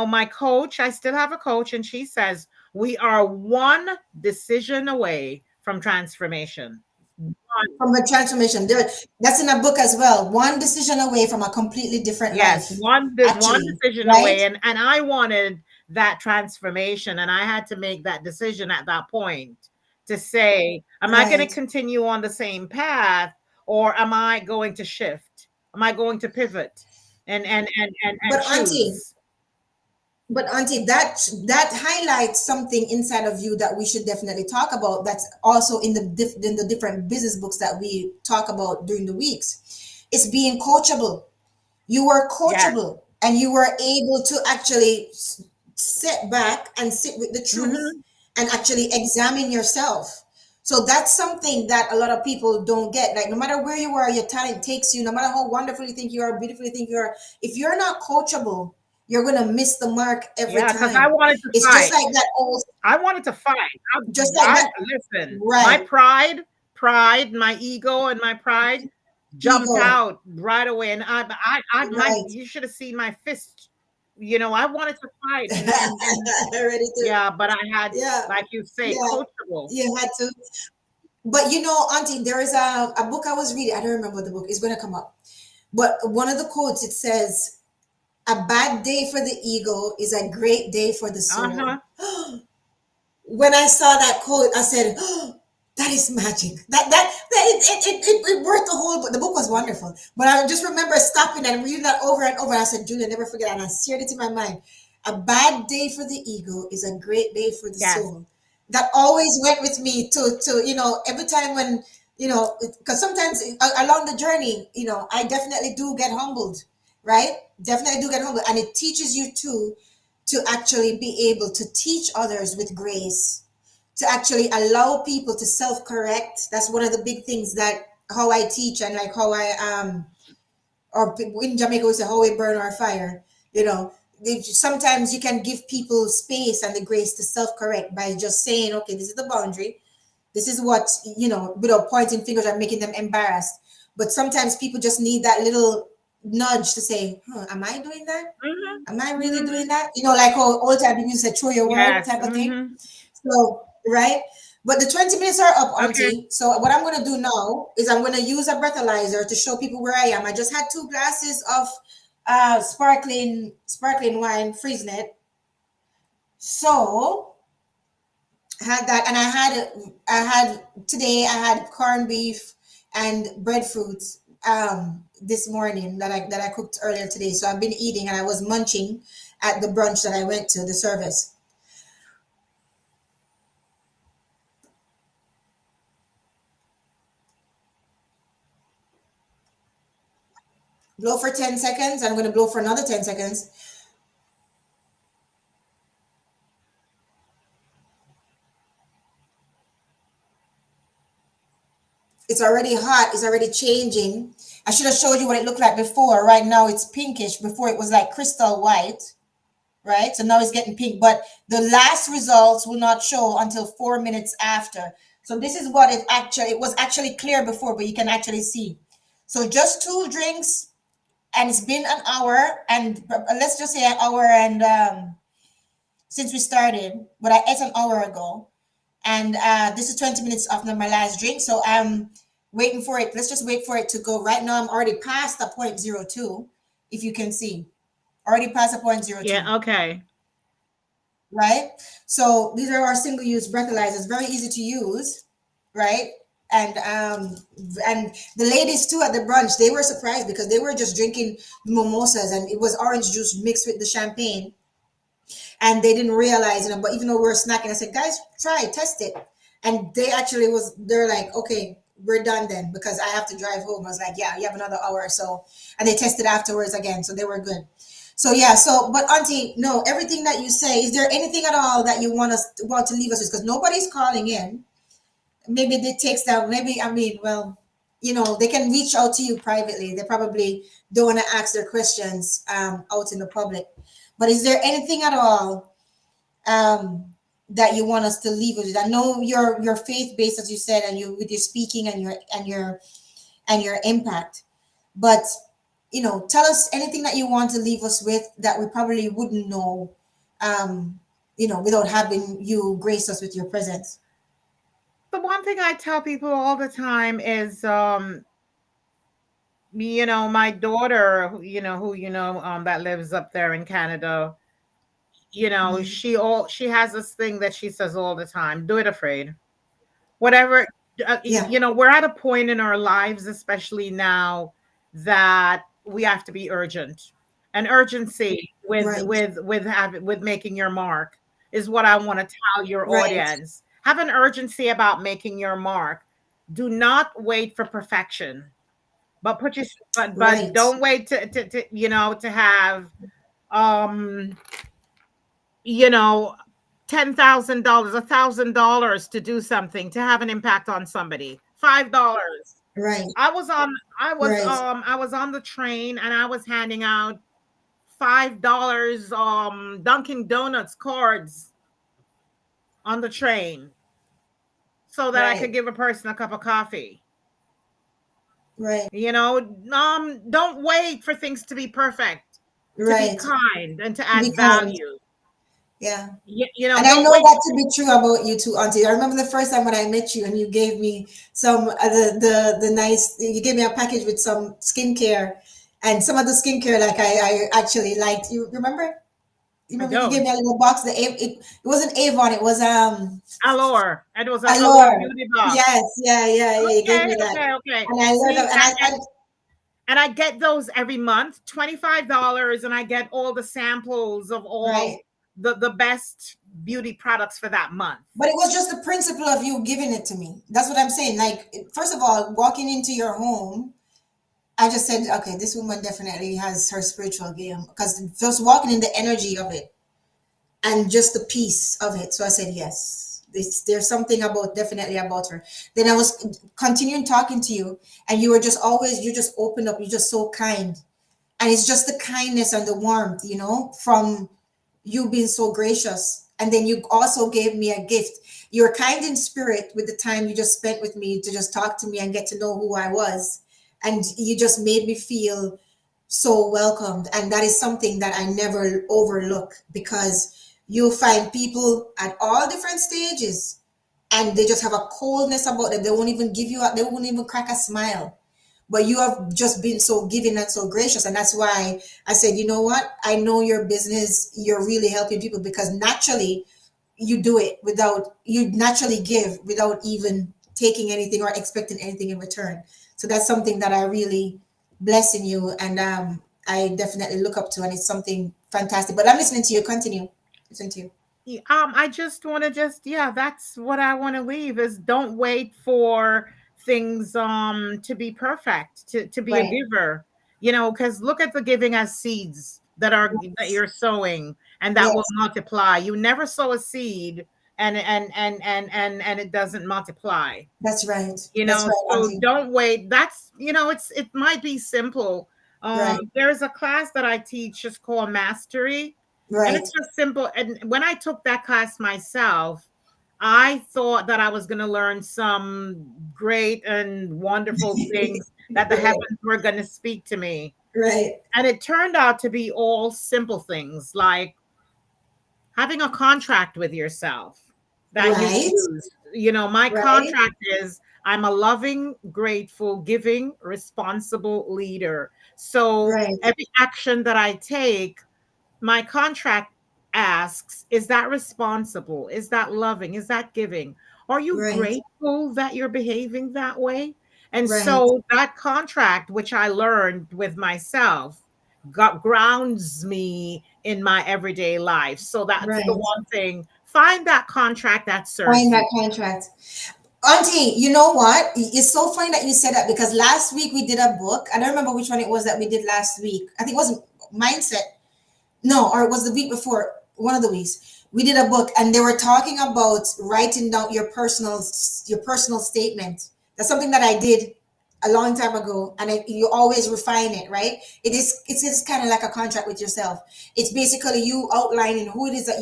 My coach, I still have a coach, and she says we are one decision away from transformation. One. From a transformation. That's in a book as well. One decision away from a completely different Yes, life. one Actually, decision right? away, and I wanted that transformation, and I had to make that decision at that point to say, am I going to Right. continue on the same path, or am I going to shift? Am I going to pivot and But auntie, choose? that highlights something inside of you that we should definitely talk about. That's also in the different business books that we talk about during the weeks. It's being coachable. You were Yes. coachable and you were able to actually sit back and sit with the truth Hmm. and actually examine yourself. So that's something that a lot of people don't get. Like, no matter where you are, your talent takes you, no matter how wonderful you think you are, beautiful you think you are, if you're not coachable, you're going to miss the mark every Yeah, because I time. wanted to It's just fight. like that old, I wanted to fight. just like that. Listen, my Right. my ego, and my pride jumped Ego. out right away, and Right. you should have seen my fist. I wanted to fight, and Ready to, yeah, but I had, yeah, like you say, yeah, coachable. you had to. But auntie, there is a book I was reading. I don't remember what the book is going to come up. But one of the quotes, it says, "A bad day for the ego is a great day for the Uh soul." huh. When I saw that quote, I said, oh, "That is magic." It worked the whole book. The book was wonderful, but I just remember stopping and reading that over and over. And I said, "Julia, never forget." And I seared it in my mind. A bad day for the ego is a great day for the Yes. soul. That always went with me to every time when because sometimes along the journey, I definitely do get humbled, right? Definitely do get humbled, and it teaches you to actually be able to teach others with grace, to actually allow people to self-correct. That's one of the big things that how I teach, and like how I or in Jamaica we say how we burn our fire. You know, sometimes you can give people space and the grace to self-correct by just saying, okay, this is the boundary. This is what, without pointing fingers and making them embarrassed. But sometimes people just need that little nudge to say, huh, am I doing that? Hmm. Am I really Hmm. doing that? Like how old time people used to say, throw your word Yes. type of thing. Hmm. So, right? But the 20 minutes are up, Okay. Auntie. So what I'm going to do now is I'm going to use a breathalyzer to show people where I am. I just had 2 glasses of sparkling wine, freezing it. So I had that, and today I had corned beef and breadfruit this morning that I cooked earlier today. So I've been eating and I was munching at the brunch that I went to, the service. Blow for 10 seconds. I'm going to blow for another 10 seconds. It's already hot. It's already changing. I should have showed you what it looked like before. Right now it's pinkish. Before it was like crystal white, right? So now it's getting pink, but the last results will not show until 4 minutes after. So this is what it was actually clear before, but you can actually see. So just two drinks, and it's been an hour, and let's just say an hour and since we started, but I ate an hour ago, and this is 20 minutes after my last drink. So I'm waiting for it. Let's just wait for it to go. Right now, I'm already past the point 0.02, if you can see, already past the point zero Yeah, two. okay. Right? So these are our single use breathalyzers, very easy to use, right? And the ladies too at the brunch, they were surprised because they were just drinking mimosas and it was orange juice mixed with the champagne, and they didn't realize, but even though we were snacking, I said, guys, try it, test it. And they're like, okay, we're done then because I have to drive home. I was like, yeah, you have another hour or so. And they tested afterwards again. So they were good. So yeah, but Auntie, no, everything that you say, is there anything at all that you want to leave us with? Because nobody's calling in. Maybe they text down, maybe, I mean, well, they can reach out to you privately. They probably don't want to ask their questions out in the public. But is there anything at all that you want us to leave with? I know you're faith based, as you said, and you with your speaking and your impact. But tell us anything that you want to leave us with that we probably wouldn't know, without having you grace us with your presence. The one thing I tell people all the time is, my daughter, that lives up there in Canada, Mhm. she has this thing that she says all the time: do it afraid. Whatever, Yeah. we're at a point in our lives, especially now, that we have to be urgent. And urgency Right. with making your mark is what I want to tell your Right. audience. Have an urgency about making your mark. Do not wait for perfection, but put your but Right. don't wait to have um you know $10,000, $1,000 to do something, to have an impact on somebody. $5. Right. I was on the train and I was handing out $5 Dunkin' Donuts cards on the train so that I could Right. give a person a cup of coffee. Right. Don't wait for things to be perfect, to be Right. kind and to To add be kind. value. Yeah. And I Don't know wait. that to be true about you too, Auntie. I remember the first time when I met you and you gave me some the nice, you gave me a package with some skincare, and some of the skincare like I actually liked. You remember? You I remember you gave don't. me a little box. It wasn't Avon. It was Allure. It was a Allure Allure. beauty box. Yes. Yeah. Yeah. Yeah. You gave Okay, me that, okay, okay. and I love See, that. And and I get those every month, $25, and I get all the samples of right. all the best beauty products for that month. But it was just the principle of you giving it to me. That's what I'm saying. Like, first of all, walking into your home, I just said, okay, this woman definitely has her spiritual game because just walking in the energy of it and just the peace of it. So I said, yes, there's something about definitely about her. Then I was continuing talking to you, and you just opened up. You're just so kind, and it's just the kindness and the warmth, from you being so gracious. And then you also gave me a gift. You're kind in spirit with the time you just spent with me to just talk to me and get to know who I was. And you just made me feel so welcomed. And that is something that I never overlook, because you'll find people at all different stages and they just have a coldness about them. They won't even crack a smile. But you have just been so giving and so gracious. And that's why I said, you know what? I know your business. You're really helping people because naturally you naturally give without even taking anything or expecting anything in return. So that's something that I really bless in you. And I definitely look up to. And it's something fantastic. But I'm listening to you. Continue. Listen to you. I just want to yeah, that's what I want to leave is don't wait for things to be perfect, to be a Right. giver. Because look at the giving as seeds that you're sowing and that will Yes. multiply. You never sow a seed and it doesn't multiply. That's right. You That's know, right, so Auntie. don't wait. That's, it might be simple. Right. There's a class that I teach, it's called Mastery, and Right. it's just simple. And when I took that class myself, I thought that I was going to learn some great and wonderful things that the Right. heavens were going to speak to me. Right. And it turned out to be all simple things like having a contract with yourself that you Right. use. My Right. contract is I'm a loving, grateful, giving, responsible leader. So Right. every action that I take, my contract asks, is that responsible? Is that loving? Is that giving? Are you Right. grateful that you're behaving that way? And Right. so that contract, which I learned with myself, grounds me in my everyday life. So that's the Right. one thing. Find that contract that Find serves that you. contract. Auntie, you know what? It's so funny that you said that because last week we did a book. I don't remember which one it was that we did last week. I think it wasn't mindset. No, or it was the week before, one of the weeks. We did a book and they were talking about writing down your personal statement. That's something that I did a long time ago, and you always refine it, right? It's kind of like a contract with yourself. It's basically you outlining who it is that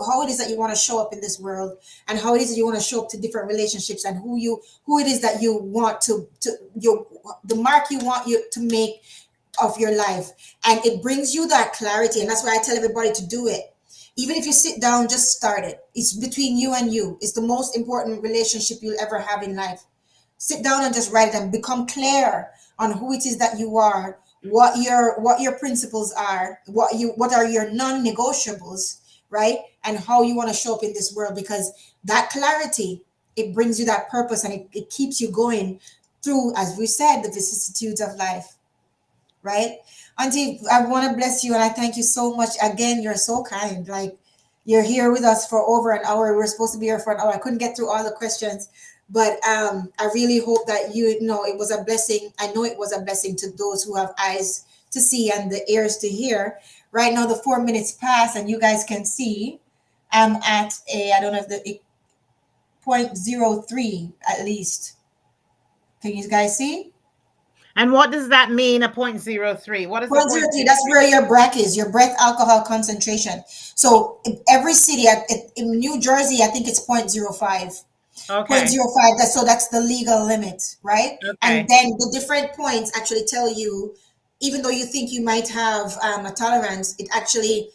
how it is that you want to show up in this world, and how it is that you want to show up to different relationships, and who it is that you want to your the mark you want you to make of your life. And it brings you that clarity, and that's why I tell everybody to do it. Even if you sit down, just start it. It's between you and you. It's the most important relationship you'll ever have in life. Sit down and just write them. Become clear on who it is that you are, what your principles are, what are your non-negotiables, right? And how you want to show up in this world, because that clarity, it brings you that purpose, and it keeps you going through, as we said, the vicissitudes of life, right? Auntie, I want to bless you and I thank you so much. Again, you're so kind. Like, you're here with us for over an hour. We were supposed to be here for an hour. I couldn't get through all the questions, but I really hope that you know it was a blessing. I know it was a blessing to those who have eyes to see and the ears to hear. Right now, the 4 minutes pass, and you guys can see I'm at I don't know if the 0.03 at least. Can you guys see? And what does that mean, a 0.03? What is a Point zero point three. zero That's three? where your breath is, your breath alcohol concentration. So in every city, in New Jersey, I think it's 0.05. Point Okay. zero 0.05. That's the legal limit, right? And Okay. then the different points actually tell you, even though you think you might have a tolerance, it actually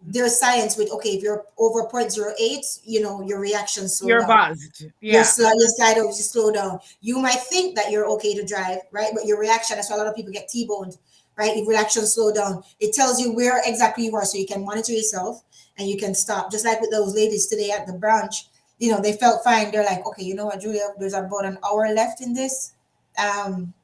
there's science with, okay, if you're over zero point zero 0.08, your reactions slow You're down. buzzed. Your Yeah. slide, your slide over, you slow down. You might think that you're okay to drive, right? But your reaction, that's why a lot of people get T-boned, right? If reaction slow down, it tells you where exactly you are, so you can monitor yourself and you can stop. Just like with those ladies today at the branch, they felt fine. They're like, okay, you know what, Julia, there's about an hour left in this.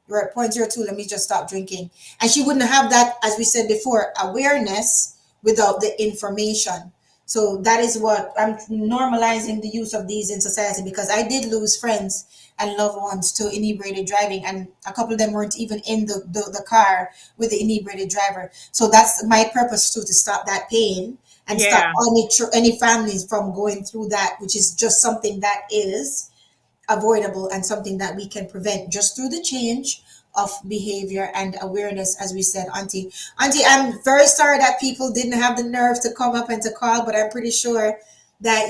We're at 0.02. Let me just stop drinking. And she wouldn't have that, as we said before, awareness without the information. So that is what I'm normalizing, the use of these in society, because I did lose friends and loved ones to inebriated driving, and a couple of them weren't even in the car with the inebriated driver. So that's my purpose too, to stop that pain and stop Yeah. any families from going through that, which is just something that is avoidable and something that we can prevent just through the change of behavior and awareness, as we said. Auntie, I'm very sorry that people didn't have the nerve to come up and to call, but I'm pretty sure that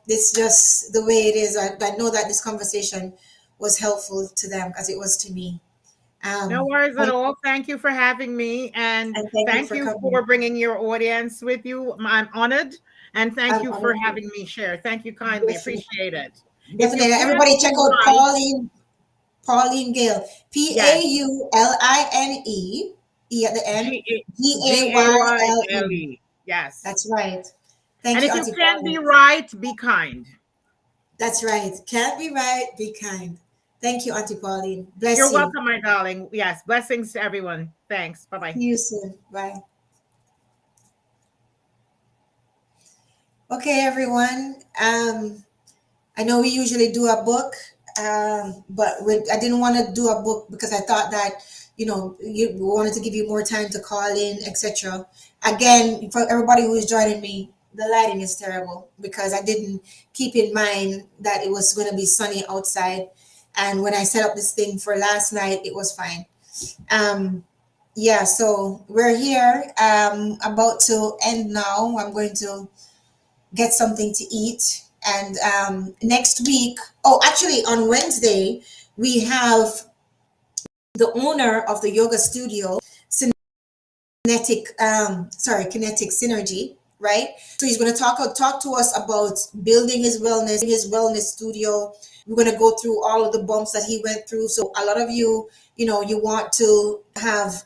it's just the way it is. I know that this conversation was helpful to them, as it was to me. No um worries at thank, all. Thank you for having me. And and thank you thank for you coming. for bringing your audience with you. I'm honored. And thank I'm you for honored too. having me share. Thank you kindly. Definitely. Appreciate it. If you Definitely, can't everybody check be out right, Pauline Gayle, yes, Pauline, at the end, Gayle. Gayle. Yes. That's right. Thank And you, if you Auntie can't be Pauline. right, be kind. That's right. Can't be right, be kind. Thank you, Auntie Pauline. Bless You're you. welcome, my darling. Yes. Blessings to everyone. Thanks. Bye See bye. you soon. Bye. Okay, everyone. I know we usually do a book, but I didn't want to do a book because I thought that we wanted to give you more time to call in, etc. Again, for everybody who is joining me, the lighting is terrible because I didn't keep in mind that it was going to be sunny outside. And when I set up this thing for last night, it was fine. Um, yeah, so we're here, about to end now. I'm going to get something to eat. And next week, oh, actually, on Wednesday, we have the owner of the yoga studio, kinetic synergy, right? So he's going to talk to us about building his wellness studio. We're going to go through all of the bumps that he went through. So a lot of you, you want to have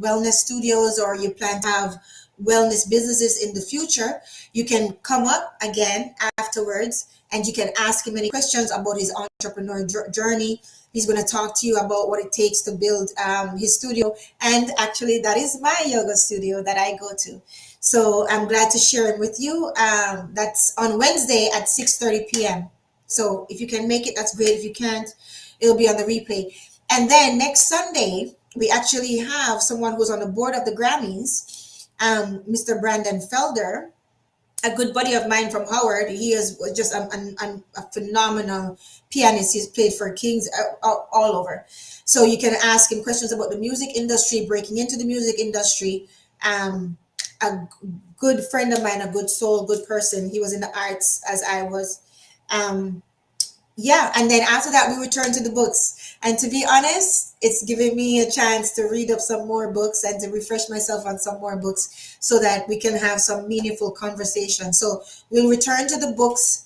wellness studios, or you plan to have wellness businesses in the future. You can come up again afterwards and you can ask him any questions about his entrepreneur journey. He's going to talk to you about what it takes to build his studio. And actually, that is my yoga studio that I go to. So I'm glad to share it with you. That's on Wednesday at 6:30 p.m. So if you can make it, that's great. If you can't, it'll be on the replay. And then next Sunday, we actually have someone who's on the board of the Grammys, Mr. Brandon Felder, a good buddy of mine from Howard. He is just a phenomenal pianist. He's played for Kings all over. So you can ask him questions about the music industry, breaking into the music industry. A good friend of mine, a good soul, good person. He was in the arts as I was. Um, yeah, and then after that, we return to the books. And to be honest, it's giving me a chance to read up some more books and to refresh myself on some more books so that we can have some meaningful conversation. So we'll return to the books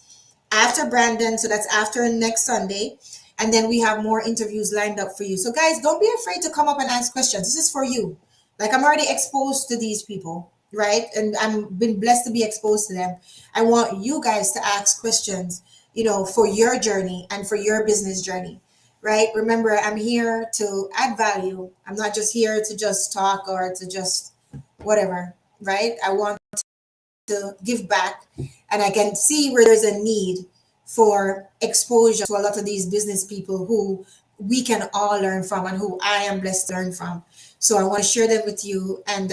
after Brandon. So that's after next Sunday. And then we have more interviews lined up for you. So, guys, don't be afraid to come up and ask questions. This is for you. Like, I'm already exposed to these people, right? And I'm been blessed to be exposed to them. I want you guys to ask questions, for your journey and for your business journey, right? Remember, I'm here to add value. I'm not just here to just talk or to just whatever, right? I want to give back, and I can see where there's a need for exposure to a lot of these business people who we can all learn from and who I am blessed to learn from. So I want to share them with you. And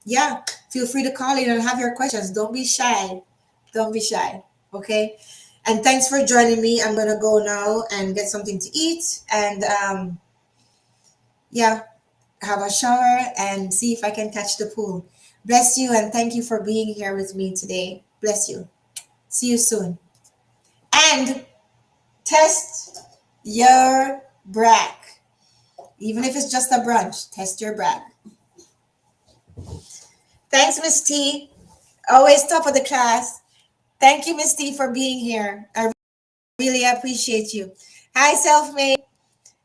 yeah, feel free to call in and have your questions. Don't be shy. Don't be shy. Okay. And thanks for joining me. I'm gonna go now and get something to eat, and yeah, have a shower and see if I can catch the pool. Bless you, and thank you for being here with me today. Bless you. See you soon. And test your brag. Even if it's just a brunch, test your brag. Thanks, Miss T. Always top of the class. Thank you, Miss T, for being here. I really appreciate you. Hi, Selfmade.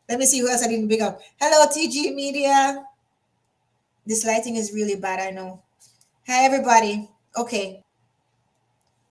Let me see who else I didn't big up. Hello, TG Media. This lighting is really bad, I know. Hi, everybody. Okay.